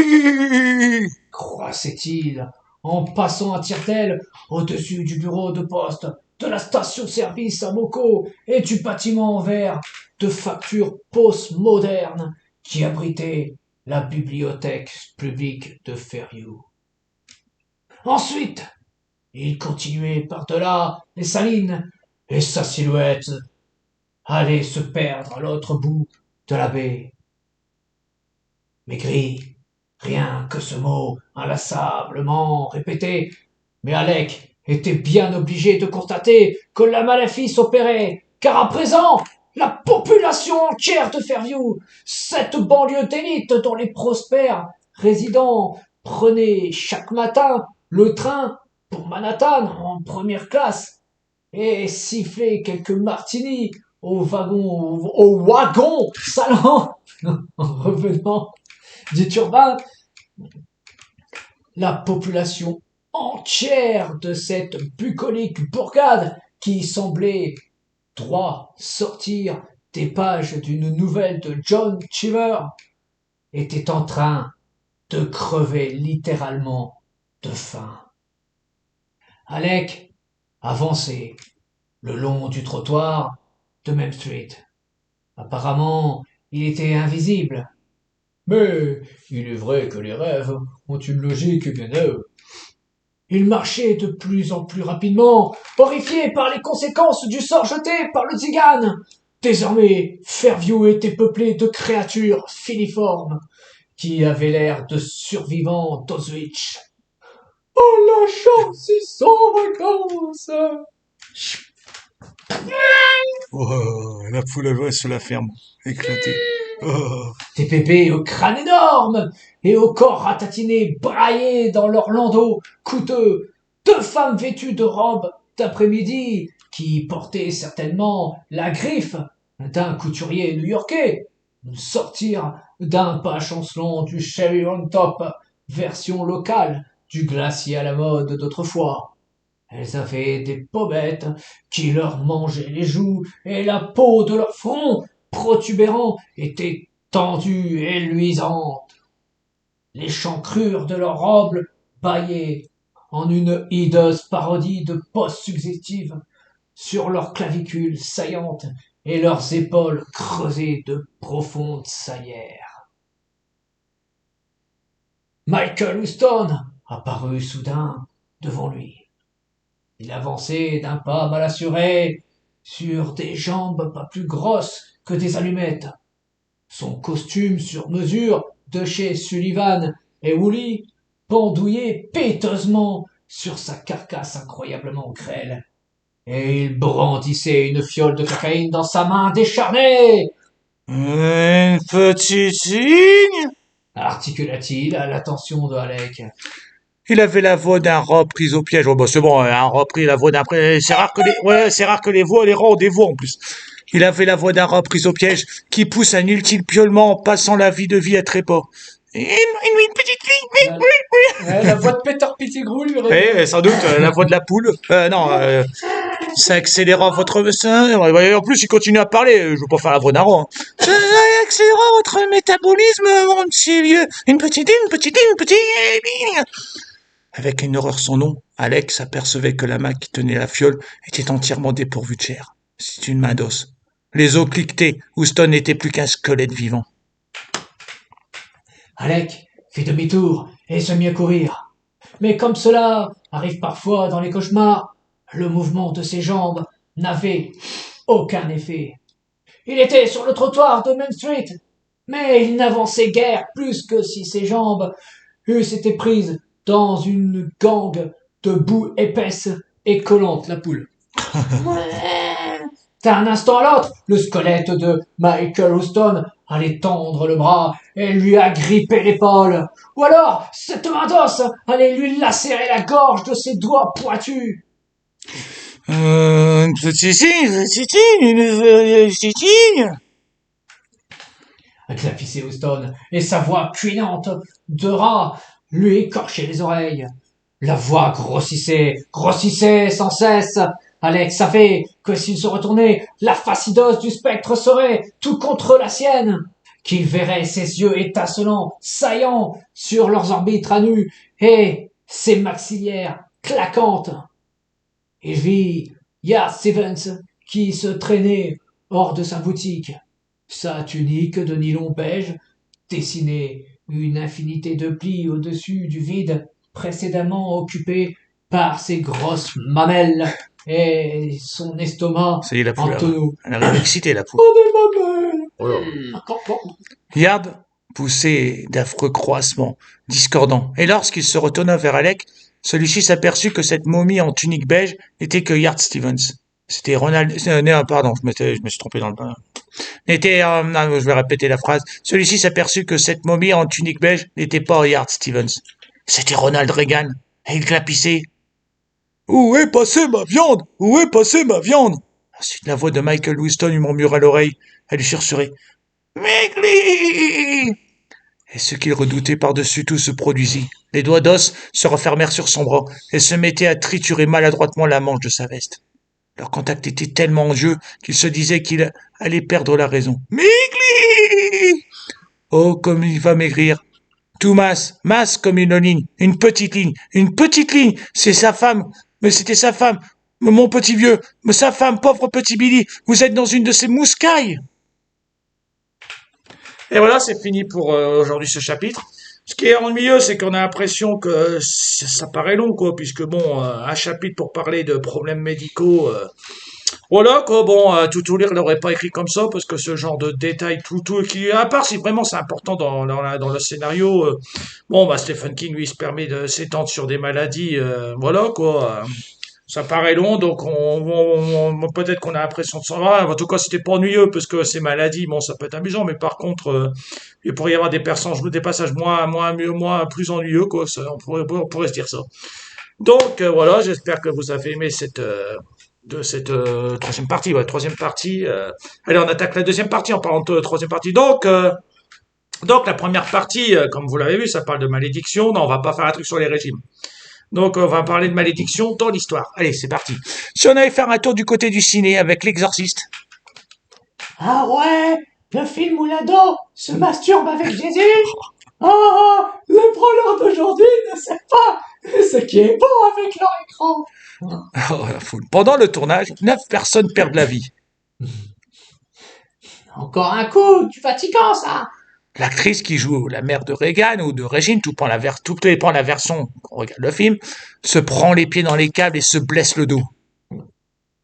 croissait-il en passant à tire-d'aile au-dessus du bureau de poste, de la station-service à Moco et du bâtiment en verre de facture post-moderne qui abritait la bibliothèque publique de Fairview. Ensuite, il continuait par-delà les salines et sa silhouette allait se perdre à l'autre bout de la baie. Maigri, rien que ce mot inlassablement répété, mais Alec était bien obligé de constater que la maléfice opérait, car à présent, la population entière de Fairview, cette banlieue d'élite dont les prospères résidents prenaient chaque matin le train pour Manhattan en première classe et sifflaient quelques martinis au wagon salant en revenant du turbin. La population entière de cette bucolique bourgade qui semblait droit sortir des pages d'une nouvelle de John Cheever était en train de crever littéralement de faim. Alec avançait le long du trottoir de Main Street. Apparemment, il était invisible. Mais il est vrai que les rêves ont une logique bien à eux. Il marchait de plus en plus rapidement, horrifié par les conséquences du sort jeté par le Tzigane. Désormais, Fairview était peuplé de créatures filiformes qui avaient l'air de survivants d'Auschwitz. Oh, la chance, ils sont vacances! Oh, la poule à voix sur la ferme, éclatée. Oh. Des bébés au crâne énorme et au corps ratatiné braillés dans leurs landaux coûteux. 2 femmes vêtues de robes d'après-midi qui portaient certainement la griffe d'un couturier new-yorkais. Sortir d'un pas chancelant du Cherry on Top, version locale du glacier à la mode d'autrefois. Elles avaient des pommettes qui leur mangeaient les joues et la peau de leur front protubérant était tendue et luisante. Les chancrures de leurs robes bâillaient en une hideuse parodie de pose suggestive sur leurs clavicules saillantes et leurs épaules creusées de profondes salières. Michael Houston apparut soudain devant lui. Il avançait d'un pas mal assuré sur des jambes pas plus grosses que des allumettes. Son costume sur mesure de chez Sullivan et Woolley pendouillait piteusement sur sa carcasse incroyablement grêle. Et il brandissait une fiole de cocaïne dans sa main décharnée. Une petite signe? Articula-t-il à l'attention de Alec. Il avait la voix d'un rat pris au piège. Oh, bah, c'est bon, un rat pris la voix d'un c'est rare que les voix, les rats ont des voix en plus. Il avait la voix d'un rat pris au piège qui pousse un utile piaulement passant la vie de vie à trépas. Une petite fille. La voix de Peter Pettigrew lui Sans doute, la voix de la poule. Ça accélérera votre... En plus, il continue à parler. Je veux pas faire la voix d'un rat. Ça accélérera votre métabolisme, mon petit vieux. Une petite. Avec une horreur sans nom, Alex apercevait que la main qui tenait la fiole était entièrement dépourvue de chair. C'est une main d'os. Les os cliquetaient. Houston n'était plus qu'un squelette vivant. Alec fit demi-tour et se mit à courir. Mais comme cela arrive parfois dans les cauchemars, le mouvement de ses jambes n'avait aucun effet. Il était sur le trottoir de Main Street, mais il n'avançait guère plus que si ses jambes eussent été prises dans une gangue de boue épaisse et collante. La poule. D'un instant à l'autre, le squelette de Michael Houston allait tendre le bras et lui agripper l'épaule. Ou alors, cette main d'os allait lui lacérer la gorge de ses doigts pointus. Une petite signe. Glapissait Houston, et sa voix cuinante de rat lui écorchait les oreilles. La voix grossissait sans cesse. Alex savait que s'il se retournait, la facidos du spectre serait tout contre la sienne, qu'il verrait ses yeux étincelants, saillants sur leurs orbites à nu, et ses maxillaires claquantes. Il vit Yard Stevens qui se traînait hors de sa boutique. Sa tunique de nylon beige dessinait une infinité de plis au-dessus du vide précédemment occupé par ses grosses mamelles et son estomac Ça y est, la poule. en tonneau. Elle arrive excitée, la poule. Oh, des mamelles! Yard poussait d'affreux croissements, discordants. Et lorsqu'il se retourna vers Alec, celui-ci s'aperçut que cette momie en tunique beige n'était que Yard Stevens. C'était Ronald, pardon, je me suis trompé dans le n'était, non, je vais répéter la phrase. Celui-ci s'aperçut que cette momie en tunique beige n'était pas Howard Stevens. C'était Ronald Reagan. Et il glapissait. Où est passée ma viande? Où est passée ma viande? Ensuite, la voix de Michael Winston lui murmura à l'oreille. Elle lui susurrait. Migli! Et ce qu'il redoutait par-dessus tout se produisit. Les doigts d'os se refermèrent sur son bras et se mettaient à triturer maladroitement la manche de sa veste. Leur contact était tellement en jeu qu'il se disait qu'il allait perdre la raison. Migli! Oh, comme il va maigrir. Tout masse comme une petite ligne. C'est sa femme, mais c'était sa femme. Mon petit vieux, mais sa femme, pauvre petit Billy, vous êtes dans une de ces mouscailles. Et voilà, c'est fini pour aujourd'hui ce chapitre. Ce qui est ennuyeux, c'est qu'on a l'impression que ça paraît long, quoi, puisque bon, un chapitre pour parler de problèmes médicaux, voilà, quoi, bon, tout lire l'aurait pas écrit comme ça, parce que ce genre de détails, qui, à part si vraiment c'est important dans le scénario, bon, bah, Stephen King, lui, se permet de s'étendre sur des maladies, voilà, quoi. Ça paraît long, donc peut-être qu'on a l'impression de s'en va. En tout cas, c'était pas ennuyeux, parce que ces maladies, bon, ça peut être amusant, mais par contre, il pourrait y avoir des passages plus ennuyeux, quoi. On pourrait se dire ça. Donc, voilà, j'espère que vous avez aimé cette troisième partie. Ouais, troisième partie. Allez, on attaque la deuxième partie en parlant de troisième partie. Donc la première partie, comme vous l'avez vu, ça parle de malédiction. Non, on va pas faire un truc sur les régimes. Donc, on va parler de malédiction dans l'histoire. Allez, c'est parti. Si on allait faire un tour du côté du ciné avec l'exorciste. Ah ouais, le film où l'ado se masturbe avec Jésus. Oh, les proleurs d'aujourd'hui ne savent pas ce qui est bon avec leur écran. Pendant le tournage, 9 personnes perdent la vie. Encore un coup, du fatigant ça. L'actrice qui joue la mère de Reagan ou de Régine, tout dépend de la version qu'on regarde le film, se prend les pieds dans les câbles et se blesse le dos.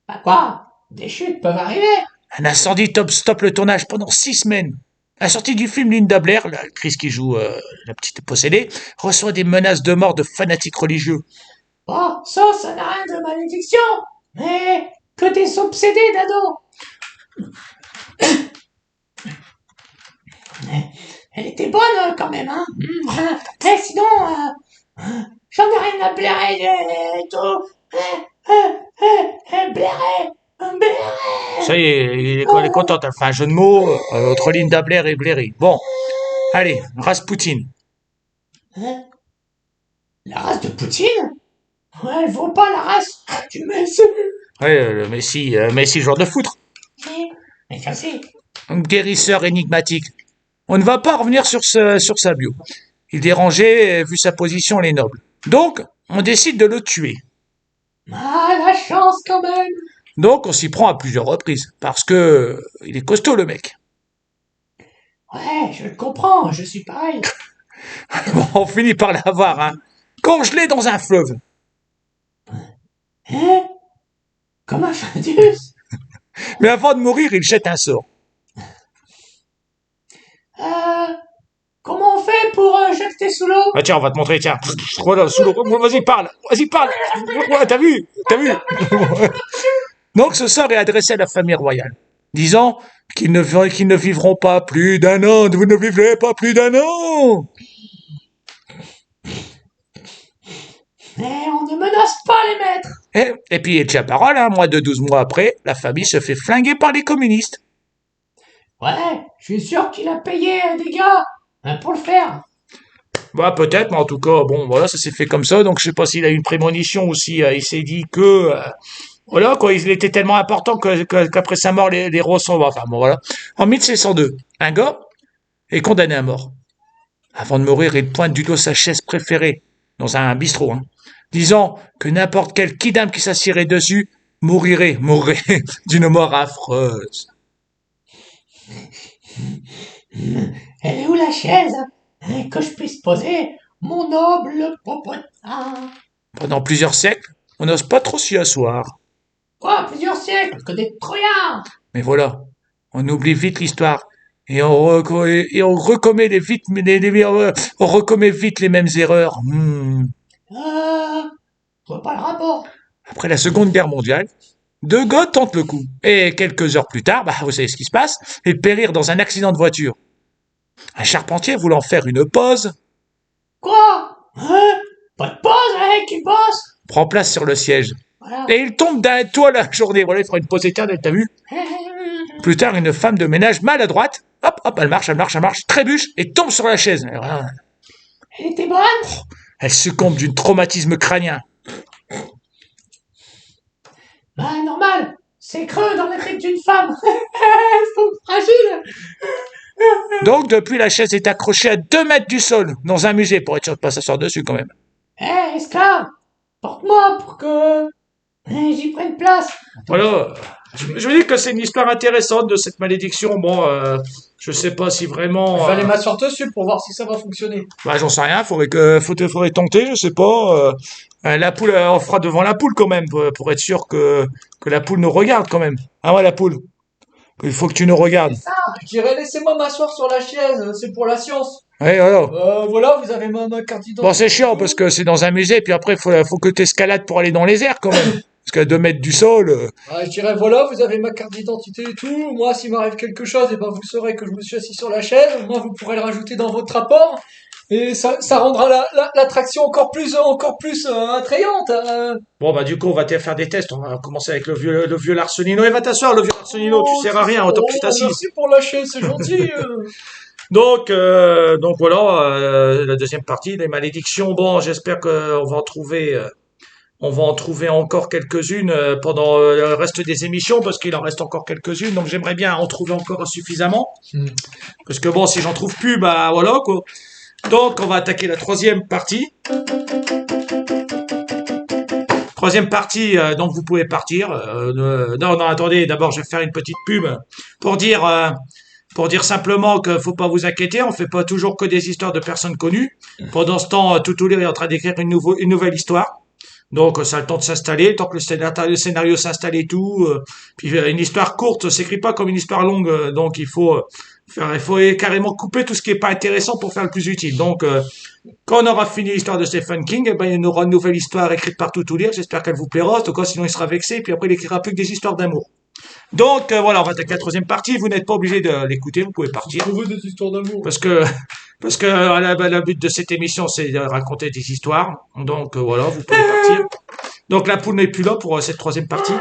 Bah quoi? Des chutes peuvent arriver. Un incendie stoppe le tournage pendant 6 semaines. À la sortie du film, Linda Blair, l'actrice qui joue la petite possédée, reçoit des menaces de mort de fanatiques religieux. Bon, ça n'a rien de malédiction. Mais que des obsédés d'ados. Elle était bonne quand même, hein. Et sinon, j'en ai rien à blairer et tout. Blairer. Ça y est, elle est contente, elle fait un jeu de mots entre Linda Blair et Blairy. Bon, allez, Rasputin. La race de Poutine? Ouais, elle vaut pas la race du Messie. Ouais, le Messi joueur de foot. Mais ça c'est. Un guérisseur énigmatique. On ne va pas revenir sur sa bio. Il dérangeait, vu sa position, les nobles. Donc, on décide de le tuer. Ah, la chance quand même. Donc, on s'y prend à plusieurs reprises, parce que il est costaud, le mec. Ouais, je le comprends, je suis pareil. Bon, on finit par l'avoir, hein. Congelé dans un fleuve. Hein? Comme un Findus. Mais avant de mourir, il jette un sort. Comment on fait pour jeter sous l'eau? Ah tiens, on va te montrer, tiens. Voilà, sous l'eau. Vas-y, parle. Ouais, t'as vu. Donc, ce sort est adressé à la famille royale, disant qu'ils ne vivront pas plus d'un an. Vous ne vivrez pas plus d'un an. Mais on ne menace pas les maîtres. Et puis, il tient parole, hein, moins de 12 mois après, la famille se fait flinguer par les communistes. Ouais, je suis sûr qu'il a payé des gars pour le faire. Bah, peut-être, mais en tout cas, bon, voilà, ça s'est fait comme ça, donc je sais pas s'il a eu une prémonition ou si il s'est dit que, voilà, quoi, il était tellement important qu'après sa mort, les rois sont morts. Enfin, bon, voilà. En 1702, un gars est condamné à mort. Avant de mourir, il pointe du doigt sa chaise préférée, dans un bistrot, hein, disant que n'importe quel kidam qui s'assierait dessus mourrait d'une mort affreuse. Elle est où la chaise que je puisse poser mon noble popotin? Pendant plusieurs siècles, on n'ose pas trop s'y asseoir. Quoi, plusieurs siècles, que des Troyens? Mais voilà, on oublie vite l'histoire et on recommet on recommet vite les mêmes erreurs. Je vois pas le rapport. Après la Seconde Guerre mondiale, Deux gars tentent le coup. Et quelques heures plus tard, vous savez ce qui se passe, ils périrent dans un accident de voiture. Un charpentier voulant faire une pause Quoi? Hein? Pas de pause avec une bosse? prend place sur le siège. Voilà. Et il tombe d'un toit la journée. Voilà, il fera une pause éternelle, t'as vu? Plus tard, une femme de ménage maladroite, hop, elle marche, trébuche et tombe sur la chaise. Et voilà, Elle était bonne? elle succombe d'un traumatisme crânien. Bah, normal. C'est creux dans la tête d'une femme. Elles sont fragiles. Donc, depuis, la chaise est accrochée à 2 mètres du sol, dans un musée, pour être sûr de pas s'asseoir dessus quand même. Esclave, porte-moi pour que j'y prenne place. Voilà. Je me dis que c'est une histoire intéressante de cette malédiction. Bon, je sais pas si vraiment... Fallait m'asseoir dessus pour voir si ça va fonctionner. j'en sais rien. Faudrait tenter, je sais pas. La poule, on fera devant la poule quand même, pour être sûr que la poule nous regarde quand même. Ah ouais, la poule. Il faut que tu nous regardes. Je dirais, laissez-moi m'asseoir sur la chaise, c'est pour la science. Ouais, voilà. Voilà, vous avez ma carte d'identité. Bon, c'est chiant parce que c'est dans un musée, puis après, faut que tu escalades pour aller dans les airs quand même. Parce qu'à 2 mètres du sol... Je dirais, voilà, vous avez ma carte d'identité et tout. Moi, s'il m'arrive quelque chose, vous saurez que je me suis assis sur la chaise. Moi, vous pourrez le rajouter dans votre rapport. Et ça rendra l'attraction encore plus attrayante. Bon, du coup, on va te faire des tests. On va commencer avec le vieux Larsenino. Et va t'asseoir, le vieux Larsenino. Tu sers à rien, autant que tu t'assises. Merci pour la chaise, c'est gentil. Donc voilà, la deuxième partie, les malédictions. Bon, j'espère qu'on va en trouver encore quelques-unes pendant le reste des émissions, parce qu'il en reste encore quelques-unes. Donc j'aimerais bien en trouver encore suffisamment. Parce que bon, si j'en trouve plus, voilà quoi. Donc on va attaquer la troisième partie. Troisième partie, donc vous pouvez partir. Non, attendez, d'abord je vais faire une petite pub pour dire simplement que faut pas vous inquiéter, on fait pas toujours que des histoires de personnes connues. Pendant ce temps, Toutoulé est en train d'écrire une nouvelle histoire. Donc ça a le temps de s'installer, le temps que le scénario s'installe et tout. Puis une histoire courte s'écrit pas comme une histoire longue, donc il faut carrément couper tout ce qui est pas intéressant pour faire le plus utile. Donc quand on aura fini l'histoire de Stephen King, il y aura une nouvelle histoire écrite par Toutoulé. J'espère qu'elle vous plaira. En tout cas, sinon il sera vexé. Puis après il écrira plus que des histoires d'amour. Donc voilà, on va attaquer la troisième partie. Vous n'êtes pas obligé de l'écouter, vous pouvez partir. Trouver des histoires d'amour. Parce que le but de cette émission, c'est de raconter des histoires. Donc voilà, vous pouvez partir. Donc la poule n'est plus là pour cette troisième partie.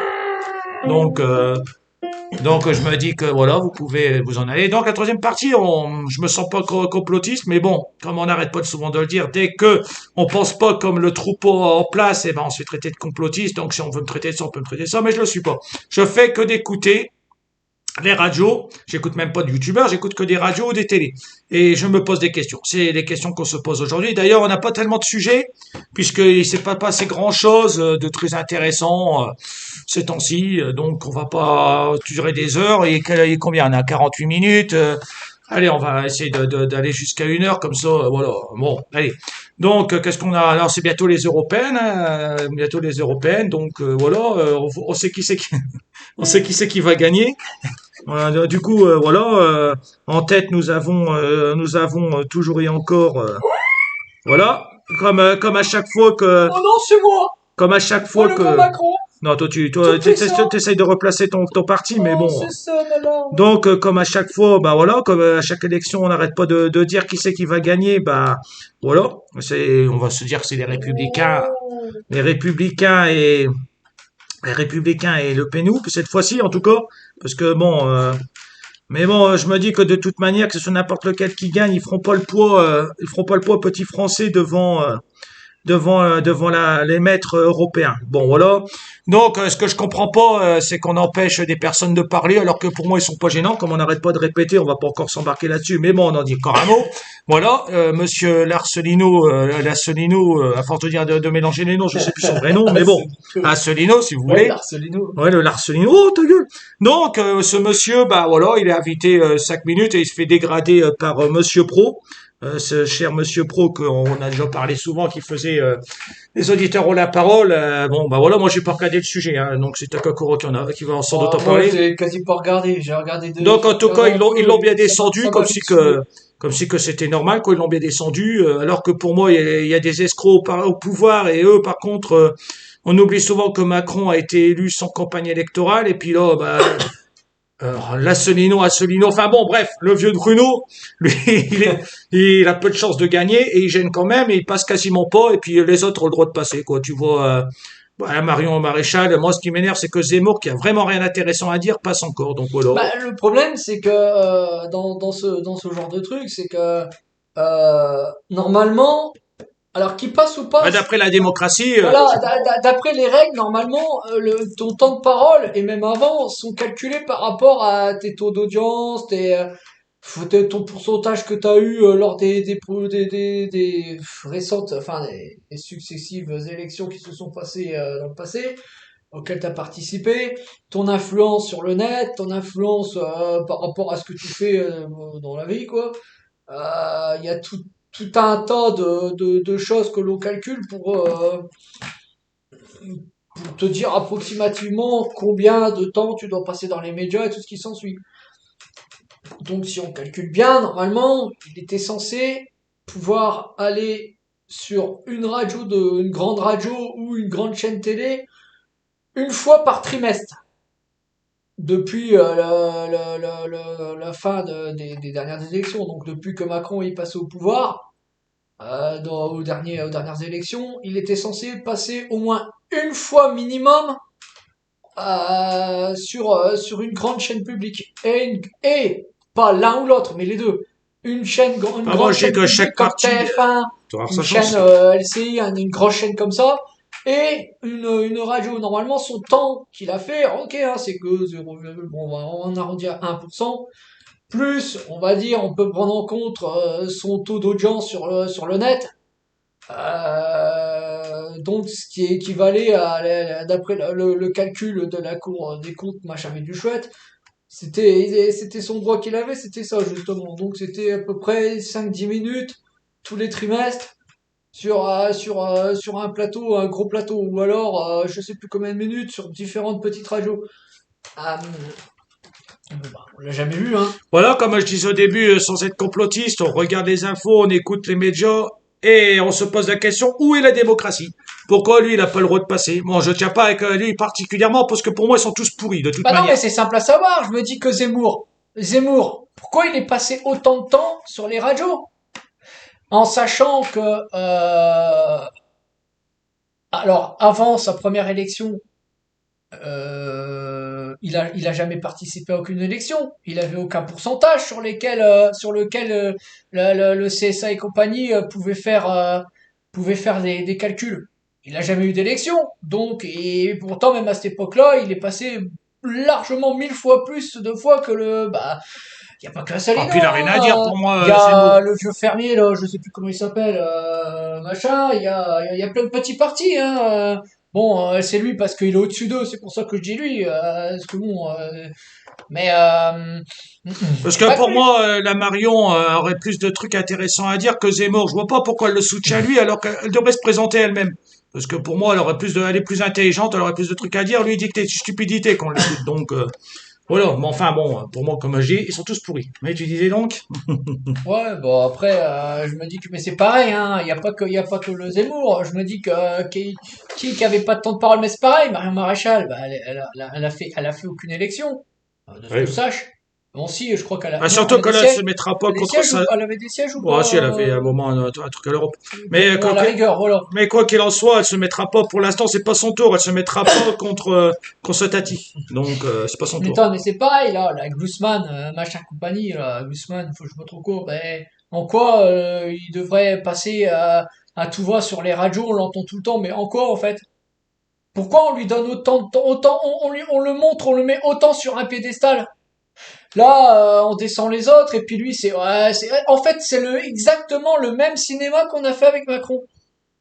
Donc je me dis que voilà, vous pouvez vous en aller. Donc la troisième partie, je me sens pas complotiste, mais bon, comme on n'arrête pas souvent de le dire, dès que on pense pas comme le troupeau en place, on se fait traiter de complotiste. Donc si on veut me traiter de ça, on peut me traiter de ça, mais je le suis pas. Je fais que d'écouter les radios, j'écoute même pas de youtubeurs, j'écoute que des radios ou des télés. Et je me pose des questions. C'est les questions qu'on se pose aujourd'hui. D'ailleurs, on n'a pas tellement de sujets, puisqu'il s'est pas passé grand chose de très intéressant ces temps-ci. Donc, on va pas durer des heures. Et combien? On a 48 minutes. Allez, on va essayer d'aller jusqu'à 1 heure, comme ça, voilà. Bon, allez. Donc, qu'est-ce qu'on a? Alors, c'est bientôt les européennes, donc voilà, on sait qui c'est on sait qui c'est qui va gagner. Voilà, du coup, voilà, en tête, nous avons toujours et encore, voilà, comme à chaque fois que, Oh non, c'est moi. comme à chaque fois Le que, grand Macron. non, toi, Tout est ça. t'essayes de replacer ton parti, mais bon. C'est ça, maman. Donc, comme à chaque fois, voilà, comme à chaque élection, on n'arrête pas de dire qui c'est qui va gagner, voilà, on va se dire que c'est les républicains et le PNU, cette fois-ci, en tout cas, parce que bon, mais bon, je me dis que de toute manière, que ce soit n'importe lequel qui gagne, ils feront pas le poids petit français devant les maîtres européens. Bon, voilà. Donc, ce que je comprends pas, c'est qu'on empêche des personnes de parler, alors que pour moi, ils sont pas gênants. Comme on n'arrête pas de répéter, on va pas encore s'embarquer là-dessus. Mais bon, on en dit encore un mot. Voilà, Monsieur Larcelino, à force de dire de mélanger les noms, je sais plus son vrai nom, mais bon, Asselineau, si vous voulez. Marcelino. Ouais, le Larcelino, oh, ta gueule. Donc, ce monsieur, voilà, il est invité 5 minutes et il se fait dégrader par Monsieur Pro. Ce cher Monsieur Pro qu'on a déjà parlé souvent, qui faisait les auditeurs ont la parole. Bon, voilà, moi j'ai pas regardé le sujet, hein, donc c'est Takakuro qui va sans doute en parler. J'ai quasi pas regardé, j'ai regardé Donc en tout cas, ils l'ont bien descendu, comme si que c'était normal, quoi. Ils l'ont bien descendu, alors que pour moi, il y a des escrocs au pouvoir, et eux, par contre, On oublie souvent que Macron a été élu sans campagne électorale, et puis là, bah, Asselineau, enfin bon, bref, le vieux de Bruno, lui, il a peu de chances de gagner, et il gêne quand même, et il passe quasiment pas, et puis les autres ont le droit de passer, quoi. Tu vois, Marion Maréchal, moi, ce qui m'énerve, c'est que Zemmour, qui a vraiment rien d'intéressant à dire, passe encore, donc voilà. Bah, le problème, c'est que dans ce genre de truc, c'est que normalement, alors qu'il passe ou pas, Bah, d'après la démocratie, voilà, d'après les règles, normalement, ton temps de parole et même avant sont calculés par rapport à tes taux d'audience, ton pourcentage que tu as eu lors des récentes, enfin des successives élections qui se sont passées dans le passé, auxquelles tu as participé, ton influence sur le net, ton influence par rapport à ce que tu fais dans la vie, quoi. Il y a tout un tas de choses que l'on calcule pour te dire approximativement combien de temps tu dois passer dans les médias et tout ce qui s'ensuit. Donc si on calcule bien, normalement, il était censé pouvoir aller sur une grande radio ou une grande chaîne télé une fois par trimestre. Depuis la fin des dernières élections, donc depuis que Macron est passé au pouvoir, aux dernières élections, il était censé passer au moins une fois minimum sur une grande chaîne publique. Et pas l'un ou l'autre, mais les deux. Une grande je sais chaîne que chaque publique comme parti, TF1, tu auras une sa chance. chaîne LCI, une grosse chaîne comme ça, et une radio. Normalement, son temps qu'il a fait, ok, hein, c'est que 0, bon, on arrondit à 1%. Plus, on va dire, on peut prendre en compte son taux d'audience sur le net. Donc, ce qui équivalait d'après le calcul de la Cour des comptes, machin, mais du chouette, c'était son droit qu'il avait, c'était ça, justement. Donc, c'était à peu près 5-10 minutes tous les trimestres sur un plateau, un gros plateau, ou alors, je sais plus combien de minutes sur différentes petites radios. Euh, on l'a jamais vu, hein. Voilà, comme je disais au début, sans être complotiste, on regarde les infos, on écoute les médias et on se pose la question, où est la démocratie? Pourquoi lui, il n'a pas le droit de passer? Bon, je tiens pas avec lui particulièrement parce que pour moi, ils sont tous pourris de toute Bah non, mais manière. c'est simple à savoir. Je me dis que Zemmour, pourquoi il est passé autant de temps sur les radios? En sachant que, alors, avant sa première élection, il a jamais participé à aucune élection. Il avait aucun pourcentage sur lequel le CSA et compagnie pouvaient faire des calculs. Il a jamais eu d'élection. Donc, et pourtant, même à cette époque-là, il est passé largement 1000 fois plus de fois que il y a pas que Ah, Salino, puis il a rien à dire hein. pour moi, Il y a Zemmour. le vieux fermier, là, je sais plus comment il s'appelle, machin. Il y a plein de petits partis, hein. Bon, c'est lui parce qu'il est au-dessus d'eux, c'est pour ça que je dis lui. Parce que bon, mais Parce c'est que pas que pour lui. moi, la Marion aurait plus de trucs intéressants à dire que Zemmour. Je vois pas pourquoi elle le soutient lui alors qu'elle devrait se présenter elle-même. Parce que pour moi, elle est plus intelligente, elle aurait plus de trucs à dire. Lui, il dit que t'es stupidité qu'on l'écoute. Donc, voilà. Mais enfin, bon, pour moi, comme je dis, ils sont tous pourris. Mais tu disais donc? Ouais, bon après, je me dis que mais c'est pareil, hein. Il y a pas que le Zemmour. Je me dis que qui avait pas de temps de parole, mais c'est pareil. Marion Maréchal, bah, elle a fait aucune élection, de ce que Oui. je sache. Bon, si, je crois qu'elle a, Bah, non, elle surtout a que des là, elle sièges, se mettra pas contre ça. elle avait des sièges ou Bon, si, elle pas? avait un moment un truc à l'Europe. Mais, Bon, à la rigueur, voilà. mais quoi qu'il en soit, elle se mettra pas, pour l'instant, c'est pas son tour, elle se mettra pas contre Tati. Donc, c'est pas son Tu tour. m'étonnes, mais c'est pareil, là, la Glusman, machin compagnie, là, Glusman, faut que je me trop quoi, ben, en quoi, il devrait passer à tout va sur les radios, on l'entend tout le temps, mais en quoi, en fait? Pourquoi on lui donne autant de temps, on le montre, on le met autant sur un piédestal? Là, on descend les autres, et puis lui, ouais, en fait, c'est exactement le même cinéma qu'on a fait avec Macron.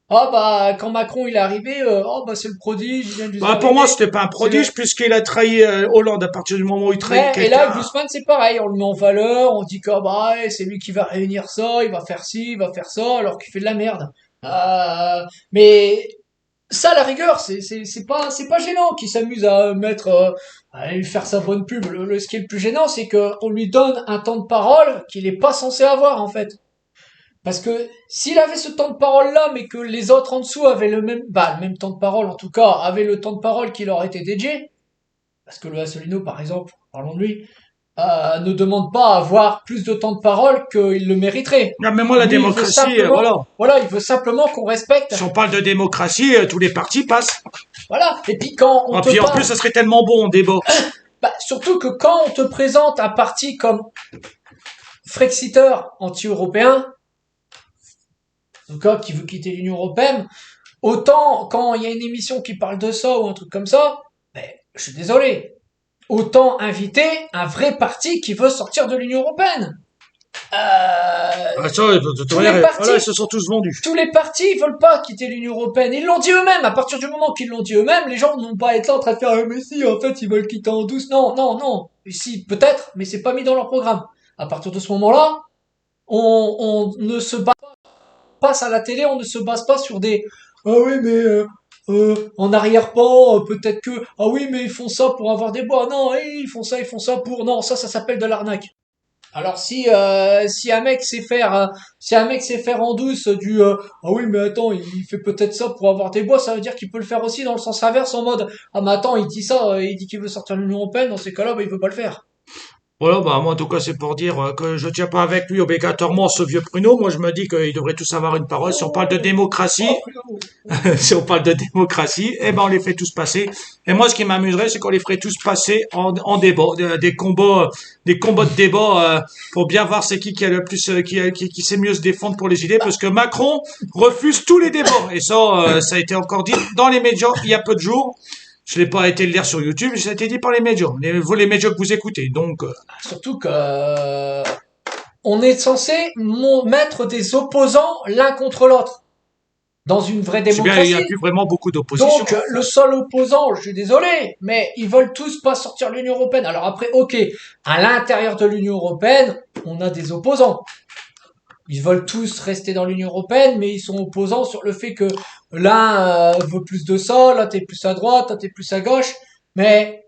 Ah bah quand Macron il est arrivé, oh bah c'est le prodige, il vient de nous Bah, pour moi, arriver. c'était pas un C'est le prodige puisqu'il a trahi Hollande à partir du moment où il trahit Ouais, et là quelqu'un. Guzman c'est pareil, on le met en valeur, on dit que ah bah ouais, c'est lui qui va réunir ça, il va faire ci, il va faire ça, alors qu'il fait de la merde. Mais ça à la rigueur, c'est pas gênant qu'il s'amuse à mettre à lui faire sa bonne pub. Ce qui est le plus gênant, c'est que on lui donne un temps de parole qu'il est pas censé avoir en fait. Parce que s'il avait ce temps de parole-là, mais que les autres en dessous avaient le même temps de parole, en tout cas, avaient le temps de parole qui leur était dédié, parce que le Assolino, par exemple, parlons de lui, ne demande pas à avoir plus de temps de parole qu'il le mériterait. Non, mais moi, la Lui, il veut démocratie, simplement, voilà. il veut simplement qu'on respecte. Si on parle de démocratie, tous les partis passent. Voilà. Et puis quand on Ah, te puis en parle, plus, ça serait tellement bon en débat. surtout que quand on te présente un parti comme Frexiteur anti-européen, en tout cas qui veut quitter l'Union européenne, autant quand il y a une émission qui parle de ça ou un truc comme ça, ben, je suis désolé. Autant inviter un vrai parti qui veut sortir de l'Union européenne. Ah, ça, tous les partis- voilà, ils se sont tous vendus. Tous les partis ils veulent pas quitter l'Union européenne. Ils l'ont dit eux-mêmes. À partir du moment qu'ils l'ont dit eux-mêmes, les gens n'ont pas été là en train de faire mais si, en fait, ils veulent quitter en douce. Non, non, non. Si, peut-être, mais c'est pas mis dans leur programme. À partir de ce moment-là, on ne se base pas à la télé, on ne se base pas sur des ah oui mais en arrière-plan peut-être que ah oui mais ils font ça pour avoir des bois. Non, ils font ça pour non, ça s'appelle de l'arnaque. Alors si un mec sait faire en douce du ah oui mais attends il fait peut-être ça pour avoir des bois, ça veut dire qu'il peut le faire aussi dans le sens inverse en mode ah mais attends il dit ça, il dit qu'il veut sortir de l'Union européenne, dans ces cas-là bah, il veut pas le faire. Voilà, bah, moi, en tout cas, c'est pour dire que je tiens pas avec lui obligatoirement, ce vieux pruneau. Moi, je me dis qu'ils devraient tous avoir une parole. Si on parle de démocratie, si on parle de démocratie, eh ben, on les fait tous passer. Et moi, ce qui m'amuserait, c'est qu'on les ferait tous passer en débat, des combats de débat, pour bien voir c'est qui a le plus, qui sait mieux se défendre pour les idées, parce que Macron refuse tous les débats. Et ça a été encore dit dans les médias il y a peu de jours. Je n'ai pas été le lire sur YouTube, ça a été dit par les médias, les médias que vous écoutez. Donc, Surtout que on est censé mettre des opposants l'un contre l'autre dans une vraie c'est bien, il n'y démocratie. a plus vraiment beaucoup d'opposition. Donc le seul opposant, je suis désolé, mais ils veulent tous pas sortir de l'Union européenne. Alors après, ok, à l'intérieur de l'Union européenne, on a des opposants. Ils veulent tous rester dans l'Union européenne, mais ils sont opposants sur le fait que l'un veut plus de ça, là t'es plus à droite, là t'es plus à gauche. Mais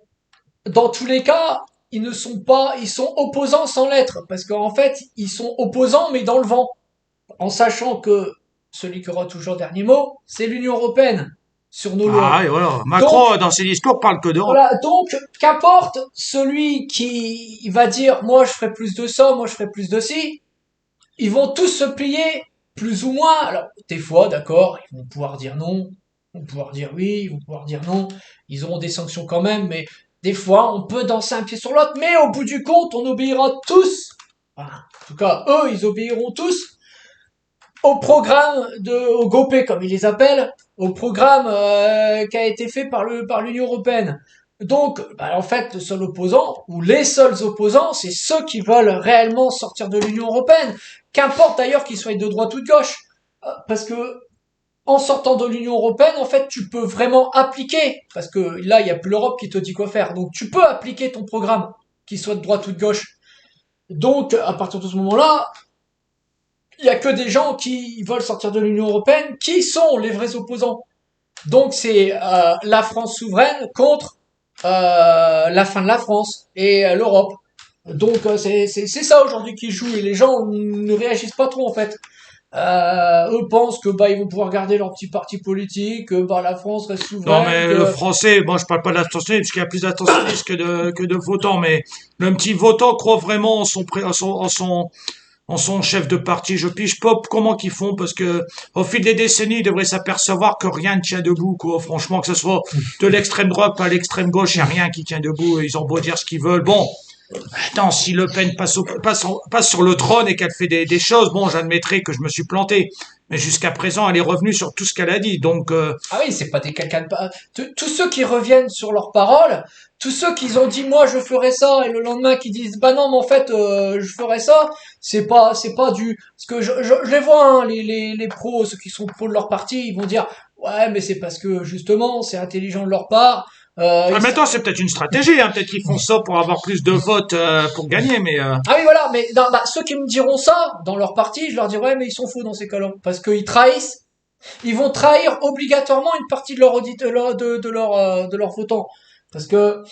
dans tous les cas, ils sont opposants sans l'être, parce qu'en fait, ils sont opposants mais dans le vent, en sachant que celui qui aura toujours dernier mot, c'est l'Union européenne sur nos lois. Ah, et voilà. Macron, dans ses discours, parle que d'Europe. Voilà, donc qu'importe celui qui va dire moi je ferai plus de ça, moi je ferai plus de ci, ils vont tous se plier plus ou moins. Alors des fois, d'accord, ils vont pouvoir dire non, ils vont pouvoir dire oui, ils vont pouvoir dire non, ils auront des sanctions quand même, mais des fois on peut danser un pied sur l'autre, mais au bout du compte, on obéira tous. Voilà. En tout cas, eux, ils obéiront tous au programme au GOPÉ comme ils les appellent, au programme qui a été fait par l'Union européenne. Donc, bah, en fait, le seul opposant, ou les seuls opposants, c'est ceux qui veulent réellement sortir de l'Union européenne. Qu'importe d'ailleurs qu'ils soient de droite ou de gauche. Parce que, en sortant de l'Union européenne, en fait, tu peux vraiment appliquer, parce que là, il n'y a plus l'Europe qui te dit quoi faire. Donc, tu peux appliquer ton programme, qu'il soit de droite ou de gauche. Donc, à partir de ce moment-là, il y a que des gens qui veulent sortir de l'Union européenne qui sont les vrais opposants. Donc, c'est la France souveraine contre la fin de la France et l'Europe. Donc c'est ça aujourd'hui qui joue et les gens ne réagissent pas trop en fait. Eux pensent que bah ils vont pouvoir garder leur petit parti politique, que bah la France reste souveraine. Non, mais le français, bon, je parle pas d'abstentionnisme, parce qu'il y a plus d'abstentionnistes que de votants, mais le petit votant croit vraiment en son chef de parti. Je pige pas comment qu'ils font, parce que au fil des décennies, ils devraient s'apercevoir que rien ne tient debout, quoi. Franchement, que ce soit de l'extrême droite, pas l'extrême gauche, il y a rien qui tient debout. Ils ont beau dire ce qu'ils veulent. Bon. Attends, si Le Pen passe sur le trône et qu'elle fait des choses, bon, j'admettrai que je me suis planté. Mais jusqu'à présent, elle est revenue sur tout ce qu'elle a dit. Donc, Ah oui, c'est pas des quelqu'un de tous ceux qui reviennent sur leurs paroles, tous ceux qui ont dit moi je ferai ça et le lendemain qui disent bah non mais en fait je ferai ça, c'est pas du parce que je les vois hein, les pros, ceux qui sont pros de leur parti, ils vont dire ouais mais c'est parce que justement c'est intelligent de leur part. maintenant, c'est peut-être une stratégie, hein. Peut-être qu'ils font ça pour avoir plus de votes, pour gagner, mais, Ah oui voilà, mais ceux qui me diront ça dans leur parti, je leur dirai ouais mais ils sont fous dans ces cas-là parce qu'ils trahissent. Ils vont trahir obligatoirement une partie de leur de leurs votants. Parce que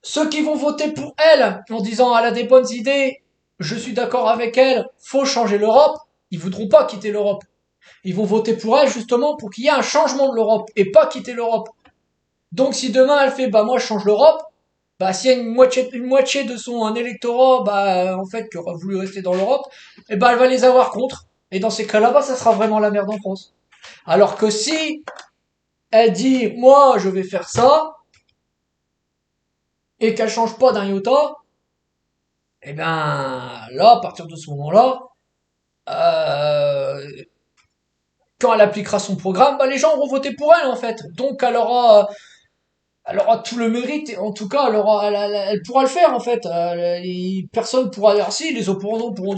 ceux qui vont voter pour elle, en disant elle a des bonnes idées, je suis d'accord avec elle, faut changer l'Europe, Ils voudront pas quitter l'Europe. Ils vont voter pour elle justement pour qu'il y ait un changement de l'Europe et pas quitter l'Europe. Donc si demain elle fait bah moi je change l'Europe, bah s'il y a une moitié de son électorat en fait qui aura voulu rester dans l'Europe, et bah elle va les avoir contre. Et dans ces cas-là, bah ça sera vraiment la merde en France. Alors que si elle dit moi je vais faire ça et qu'elle change pas d'un iota, et ben là à partir de ce moment-là, euh, quand elle appliquera son programme, bah les gens vont voter pour elle en fait. Donc elle aura tout le mérite, et en tout cas, elle pourra le faire en fait. Personne pourra dire si, les opposants pourront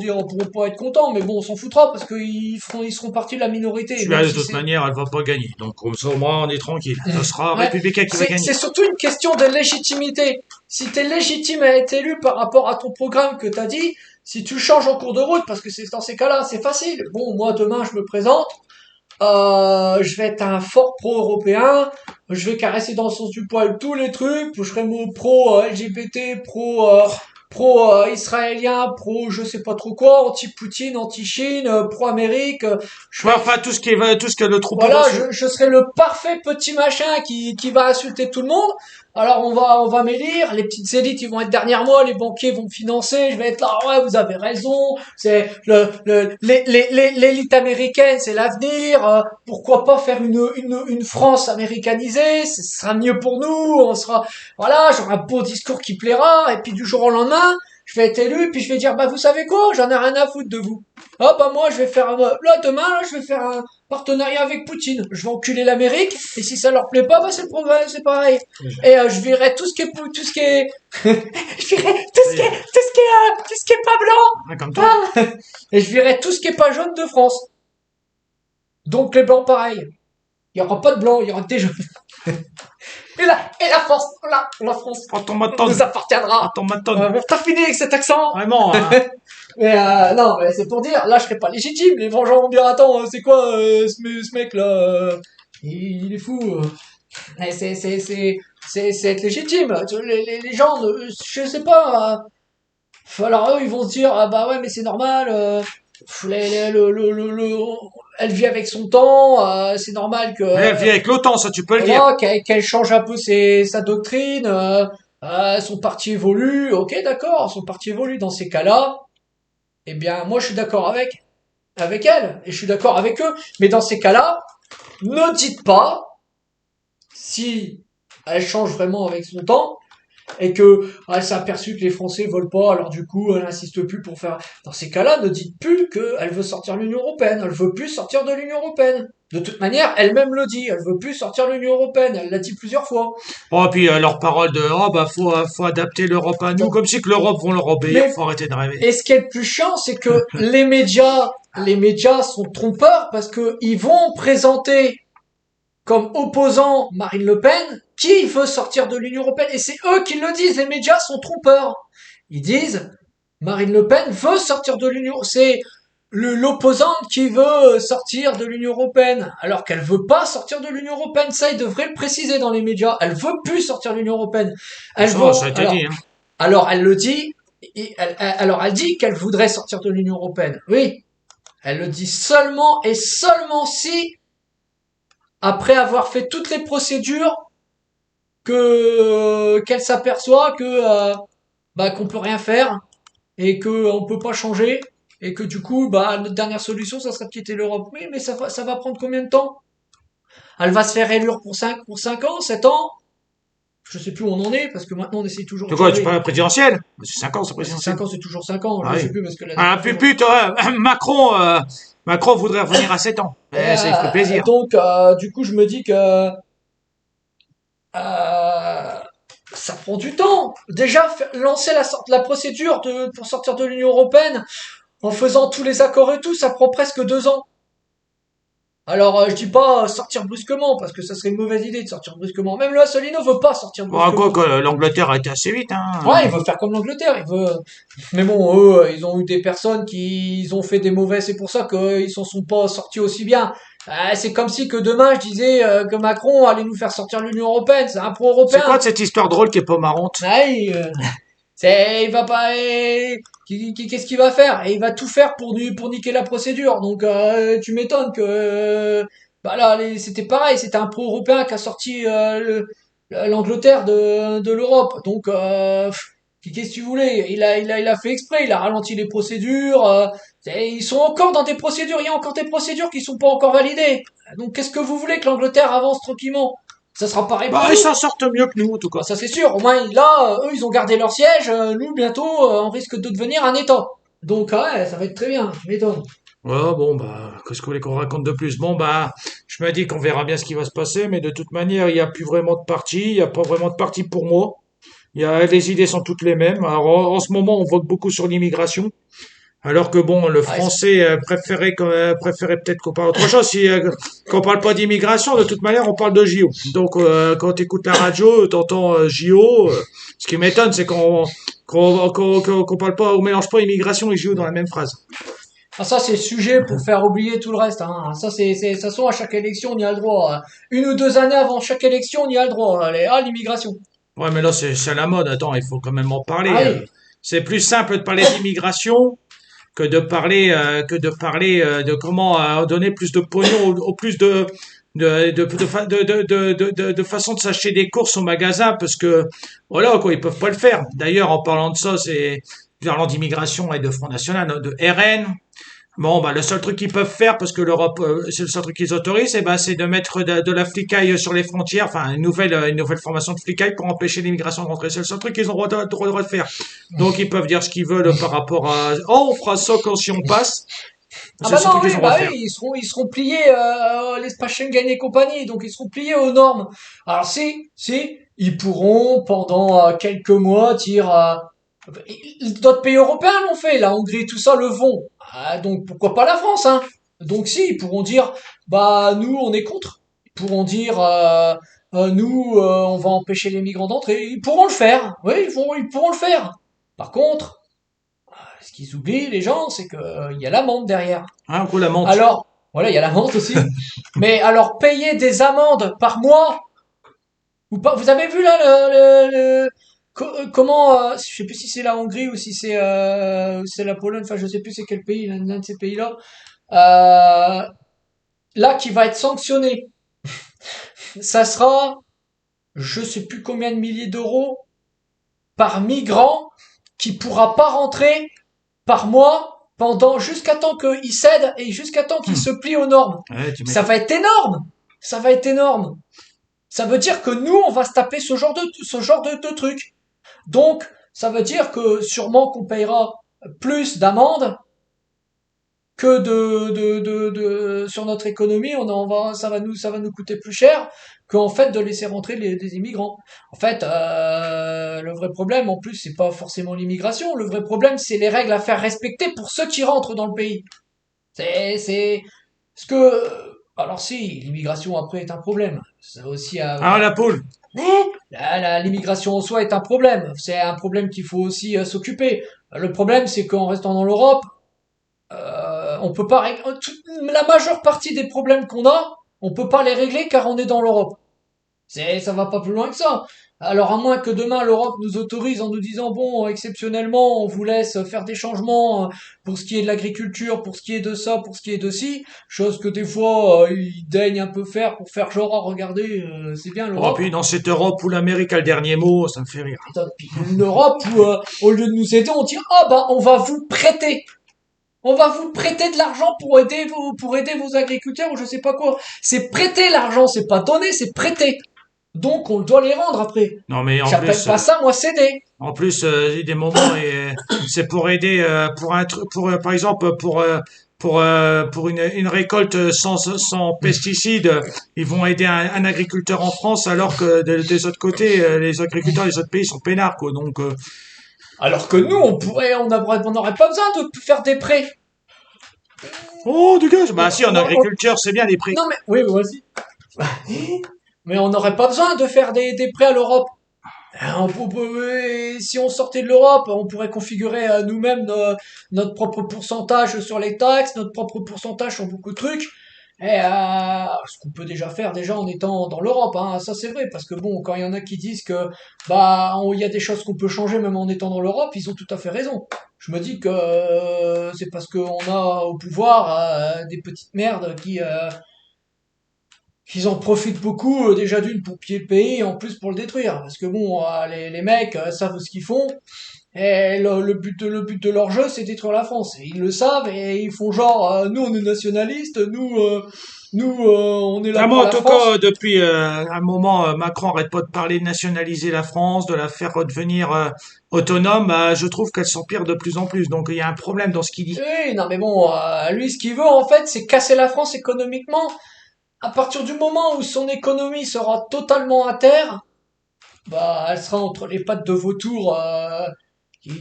pas être contents, mais bon, on s'en foutra parce ils seront partie de la minorité. Tu Même vois, de si toute manière, elle va pas gagner. Donc, comme ça, au moins, on est tranquille. Ça sera Ouais. Républicain qui va gagner. C'est surtout une question de légitimité. Si t'es légitime à être élu par rapport à ton programme que t'as dit, si tu changes en cours de route, parce que c'est dans ces cas-là, c'est facile. Bon, moi demain je me présente. Je vais être un fort pro-européen, je vais caresser dans le sens du poil tous les trucs, je serai pro-LGBT, pro-israélien, pro je sais pas trop quoi, anti-Poutine, anti-Chine, pro-Amérique, je Ouais, vais, enfin, tout ce qui va, tout ce que le troupeau voilà, va suivre. je serai le parfait petit machin qui va insulter tout le monde. Alors on va m'élire, les petites élites ils vont être derrière moi, les banquiers vont me financer, je vais être là, ouais vous avez raison, c'est l'élite américaine c'est l'avenir, pourquoi pas faire une France américanisée, ce sera mieux pour nous, on sera, voilà, j'aurai un beau discours qui plaira, et puis du jour au lendemain, je vais être élu, puis je vais dire, bah vous savez quoi, j'en ai rien à foutre de vous. Ah bah moi je vais faire, là demain, là, je vais faire un partenariat avec Poutine. Je vais enculer l'Amérique et si ça leur plaît pas, bah c'est le progrès, c'est pareil. Et je verrai tout ce qui est tout ce qui est je verrai tout ce qui est pas blanc. Ouais, comme toi. Et je verrai tout ce qui est pas jaune de France. Donc les blancs pareil. Il y aura pas de blancs, il y aura que des jaunes. Et la France, la France Automaton. nous appartiendra. Automaton. Bon, t'as fini avec cet accent. Vraiment, hein. Mais non, mais c'est pour dire, là je serais pas légitime. Les gens vont me dire, attends, c'est quoi ce mec là il est fou. Mais c'est être légitime. Les gens, je sais pas. Alors eux, ils vont se dire, ah bah ouais, mais c'est normal. Elle vit avec son temps. C'est normal que Elle vit avec l'OTAN, ça, tu peux le dire. voilà, qu'elle change un peu sa doctrine. Son parti évolue. Ok, d'accord, son parti évolue. Dans ces cas-là, eh bien, moi, je suis d'accord avec elle, et je suis d'accord avec eux. Mais dans ces cas-là, ne dites pas si elle change vraiment avec son temps et que elle s'est aperçue que les Français veulent pas, alors du coup, elle insiste plus pour faire. Dans ces cas-là, ne dites plus qu'elle veut sortir de l'Union européenne. Elle veut plus sortir de l'Union européenne. De toute manière, elle-même le dit. Elle veut plus sortir de l'Union européenne. Elle l'a dit plusieurs fois. Oh, puis leur parole de, oh, bah, faut adapter l'Europe à nous, Bon. comme si que l'Europe vont leur obéir, Mais- faut arrêter de rêver. Et ce qui est le plus chiant, c'est que les médias sont trompeurs parce que ils vont présenter comme opposant Marine Le Pen qui veut sortir de l'Union européenne. Et c'est eux qui le disent. Les médias sont trompeurs. Ils disent Marine Le Pen veut sortir de l'Union. C'est l'opposante qui veut sortir de l'Union européenne, alors qu'elle veut pas sortir de l'Union européenne. Ça, ils devraient le préciser dans les médias. Elle veut plus sortir de l'Union européenne. Elle veut, Ça a été dit, hein. alors elle le dit. Alors elle dit qu'elle voudrait sortir de l'Union européenne. Oui, elle le dit seulement et seulement si, après avoir fait toutes les procédures, qu'elle s'aperçoit que qu'on peut rien faire et que on peut pas changer et que du coup notre dernière solution ça serait de quitter l'Europe. Oui, mais ça va prendre combien de temps? Elle va se faire élire pour 5 ans, 7 ans? Je sais plus où on en est parce que maintenant on essaye toujours De de quoi, tu changer. parles de présidentielle? C'est 5 ans, c'est présidentielle. 5 ans c'est toujours 5 ans, Ah je oui. sais plus parce que Ah, Macron voudrait revenir à 7 ans. Ça, il ferait plaisir. Donc du coup je me dis que ça prend du temps. Déjà lancer la procédure pour sortir de l'Union européenne en faisant tous les accords et tout, ça prend presque 2 ans. Alors je dis pas sortir brusquement parce que ça serait une mauvaise idée de sortir brusquement. Même le Asselineau veut pas sortir Bon, brusquement. quoi que l'Angleterre a été assez vite, hein. Ouais, il veut faire comme l'Angleterre, il veut. Mais bon, eux, ils ont eu des personnes qui ils ont fait des mauvais, c'est pour ça qu'ils s'en sont pas sortis aussi bien. C'est comme si que demain je disais que Macron allait nous faire sortir de l'Union européenne, c'est un C'est pro-européen. quoi de cette histoire drôle qui est pas marrante? Ouais, Il va pas, qu'est-ce qu'il va faire? Et il va tout faire pour niquer la procédure. Donc, tu m'étonnes que, bah là, c'était pareil, c'était un pro-européen qui a sorti l'Angleterre de l'Europe. Donc, qu'est-ce que tu voulais? Il a fait exprès, il a ralenti les procédures. Ils sont encore dans des procédures, il y a encore des procédures qui sont pas encore validées. Donc, qu'est-ce que vous voulez que l'Angleterre avance tranquillement? Ça sera pareil pour Bah, nous. ils s'en sortent mieux que nous, en tout cas. Bah, ça c'est sûr. Au moins là, eux ils ont gardé leur siège. Nous bientôt, on risque de devenir un État. Donc ouais, ça va être très bien. Tu m'étonnes. Ouais, bon, bah, qu'est-ce que vous voulez qu'on raconte de plus? Bon, bah, je me dis qu'on verra bien ce qui va se passer, mais de toute manière, il n'y a plus vraiment de parti, il n'y a pas vraiment de parti pour moi. Les idées sont toutes les mêmes. Alors, en ce moment, on vote beaucoup sur l'immigration. Alors que bon, le Ouais, français préférait peut-être qu'on parle autre chose. Si qu'on parle pas d'immigration, de toute manière, on parle de JO. Donc quand tu écoutes la radio, t'entends JO. Ce qui m'étonne, c'est qu'on parle pas, on mélange pas immigration et JO dans la même phrase. ah, ça c'est le sujet pour faire oublier tout le reste. Hein. Ça de toute façon à chaque élection on y a le droit. Une ou deux années avant chaque élection on y a le droit. L'immigration. Ouais, mais là c'est à la mode. Attends, il faut quand même en parler. Ah oui. C'est plus simple de parler d'immigration que de parler de comment donner plus de pognon au plus de façon de s'acheter des courses au magasin parce que voilà quoi, ils peuvent pas le faire. D'ailleurs, en parlant de ça, parlant d'immigration et de Front National, de RN. Bon, bah, le seul truc qu'ils peuvent faire, parce que l'Europe, c'est le seul truc qu'ils autorisent, c'est de mettre de la flicaille sur les frontières, enfin, une nouvelle formation de flicaille pour empêcher l'immigration de rentrer. C'est le seul truc qu'ils ont le droit de faire. Donc, ils peuvent dire ce qu'ils veulent par rapport à, oh, on fera ça quand si on passe. Ah C'est le bah seul non truc oui qu'ils ont le droit de bah faire. oui ils seront pliés l'espace Schengen et compagnie donc ils seront pliés aux normes. Alors si ils pourront pendant quelques mois dire d'autres pays européens l'ont fait, la Hongrie tout ça le font. Ah, donc pourquoi pas la France hein. Donc si ils pourront dire bah nous on est contre. Ils pourront dire nous on va empêcher les migrants d'entrer. Ils pourront le faire. Oui ils pourront le faire. Par contre ce qu'ils oublient les gens c'est que il y a l'amende derrière. Hein, quoi, la menthe. Alors, voilà, il y a la vente aussi. Mais alors, payer des amendes par mois ou pas? Vous avez vu là comment je sais plus si c'est la Hongrie ou si c'est la Pologne. Enfin, je sais plus c'est quel pays, l'un de ces pays-là. Là, qui va être sanctionné. Ça sera, je sais plus combien de milliers d'euros par migrant qui pourra pas rentrer par mois pendant jusqu'à temps qu'il cède et jusqu'à temps qu'il se plie aux normes. Ouais, tu Ça m'étonnes. va être énorme. Ça va être énorme. Ça veut dire que nous, on va se taper ce genre de truc. Donc, ça veut dire que sûrement qu'on payera plus d'amendes que sur notre économie. Ça va nous coûter plus cher qu'en fait de laisser rentrer des immigrants. En fait, le vrai problème, en plus, c'est pas forcément l'immigration. Le vrai problème, c'est les règles à faire respecter pour ceux qui rentrent dans le pays. C'est ce que alors si l'immigration après est un problème, c'est aussi Ah, la poule. l'immigration en soi est un problème. C'est un problème qu'il faut aussi s'occuper. Le problème c'est qu'en restant dans l'Europe, on peut pas régler la majeure partie des problèmes qu'on a, on peut pas les régler car on est dans l'Europe. Ça va pas plus loin que ça. Alors à moins que demain l'Europe nous autorise en nous disant bon exceptionnellement on vous laisse faire des changements pour ce qui est de l'agriculture, pour ce qui est de ça, pour ce qui est de ci, chose que des fois ils daignent un peu faire pour faire genre ah, regardez c'est bien Oh, l'Europe. puis dans cette Europe où l'Amérique a le dernier mot, ça me fait rire. Putain, puis une Europe où au lieu de nous aider on dit ah bah on va vous prêter. On va vous prêter de l'argent pour aider vos agriculteurs ou je sais pas quoi. C'est prêter l'argent, c'est pas donner, c'est prêter. Donc on doit les rendre après. Non, mais J'appelle pas ça moi céder. il y a des moments et c'est pour aider pour un truc par exemple pour une récolte sans pesticides, ils vont aider un agriculteur en France alors que des autres côtés les agriculteurs des autres pays sont peinards quoi. Donc Alors que nous on n'aurait pas besoin de faire des prêts. oh du gaz. Bah si en agriculture c'est bien les prix. Non mais oui vas-y. Mais on n'aurait pas besoin de faire des prêts à l'Europe. Si on sortait de l'Europe, on pourrait configurer nous-mêmes notre propre pourcentage sur les taxes, notre propre pourcentage sur beaucoup de trucs. Ce qu'on peut déjà faire déjà en étant dans l'Europe, hein, ça c'est vrai, parce que bon, quand il y en a qui disent que il y a des choses qu'on peut changer même en étant dans l'Europe, ils ont tout à fait raison. Je me dis que c'est parce qu'on a au pouvoir des petites merdes qui en profitent beaucoup déjà d'une pour piller le pays et en plus pour le détruire. Parce que bon, les mecs savent ce qu'ils font. Et le but de leur jeu, c'est détruire la France. Et ils le savent et ils font genre, nous on est nationalistes, on est là Ah, pour moi, en la tout France. cas, depuis un moment, Macron arrête pas de parler de nationaliser la France, de la faire redevenir autonome. Je trouve qu'elle s'empire de plus en plus. Donc, il y a un problème dans ce qu'il dit. Oui, non mais bon, lui ce qu'il veut en fait, c'est casser la France économiquement. À partir du moment où son économie sera totalement à terre, elle sera entre les pattes de vautours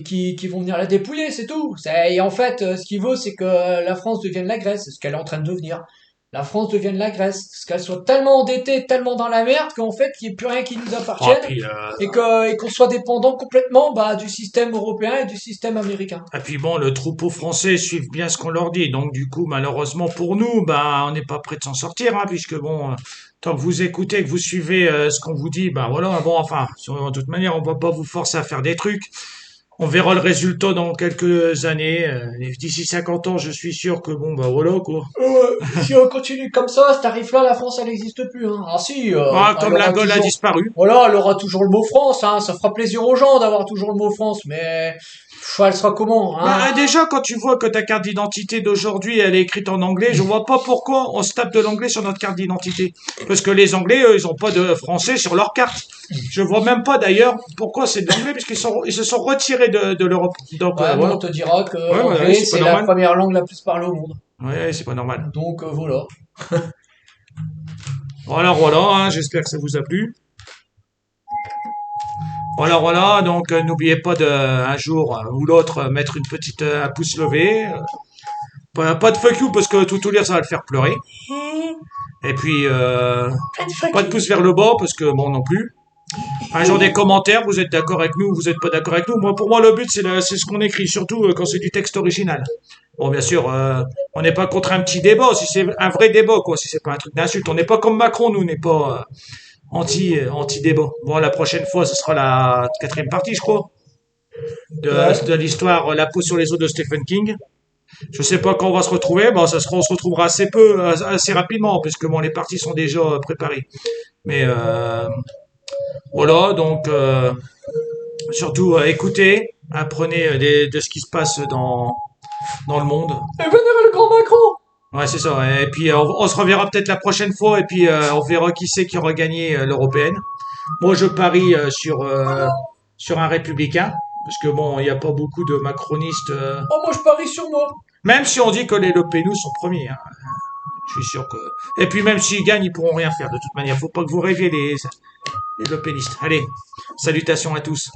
qui vont venir la dépouiller, c'est tout. Et en fait, ce qu'il veut, c'est que la France devienne la Grèce, c'est ce qu'elle est en train de devenir. La France devienne la Grèce, parce qu'elle soit tellement endettée, tellement dans la merde qu'en fait, il n'y ait plus rien qui nous Oh, appartienne puis, et qu'on soit dépendant complètement du système européen et du système américain. et puis bon, le troupeau français suit bien ce qu'on leur dit. Donc, du coup, malheureusement pour nous, on n'est pas prêt de s'en sortir, hein, puisque bon, tant que vous écoutez, que vous suivez ce qu'on vous dit, voilà, bon, enfin, de toute manière, on va pas vous forcer à faire des trucs. On verra le résultat dans quelques années. Et d'ici 50 ans, je suis sûr que bon, voilà, quoi. Si on continue comme ça, cet tarif-là, la France, elle n'existe plus. Hein. Ah si, elle Comme la aura Gaule a toujours, disparu. voilà, elle aura toujours le mot France. Hein. Ça fera plaisir aux gens d'avoir toujours le mot France, mais elle sera comment hein. Déjà, quand tu vois que ta carte d'identité d'aujourd'hui, elle est écrite en anglais, je vois pas pourquoi on se tape de l'anglais sur notre carte d'identité. Parce que les Anglais, eux, ils ont pas de français sur leur carte. Je vois même pas d'ailleurs pourquoi c'est de l'anglais, ils se sont retirés de l'Europe. Donc, Ouais, mais voilà. on te dira que Ouais, anglais, c'est pas c'est la normal. première langue la plus parlée au monde. Ouais, c'est pas normal. Donc voilà. Voilà, hein, j'espère que ça vous a plu. Voilà, donc n'oubliez pas de un jour ou l'autre mettre une petite un pouce levé. Pas de fuck you parce que tout lire ça va le faire pleurer. Et puis pas de pouce vers le bas parce que bon non plus. Un jour des commentaires, vous êtes d'accord avec nous, vous êtes pas d'accord avec nous. Moi pour moi le but c'est ce qu'on écrit, surtout quand c'est du texte original. Bon bien sûr, on n'est pas contre un petit débat, si c'est un vrai débat quoi, si c'est pas un truc d'insulte. On n'est pas comme Macron, nous, on n'est pas anti débat. Bon la prochaine fois ce sera la quatrième partie je crois Ouais. de l'histoire La peau sur les os de Stephen King. Je sais pas quand on va se retrouver. Bon, on se retrouvera assez rapidement, puisque bon, les parties sont déjà préparées. Mais voilà, donc surtout écoutez, apprenez de ce qui se passe dans le monde. Et venez le grand Macron. Ouais, c'est ça. Ouais. Et puis on se reverra peut-être la prochaine fois, et puis on verra qui c'est qui aura gagné l'européenne. Moi, je parie sur un républicain, parce que bon, il n'y a pas beaucoup de macronistes. Oh, moi je parie sur moi. Même si on dit que les Le Penous sont premiers, hein. Je suis sûr que. Et puis même s'ils gagnent, ils pourront rien faire de toute manière. Faut pas que vous rêviez les Le Pénistes. Allez, salutations à tous.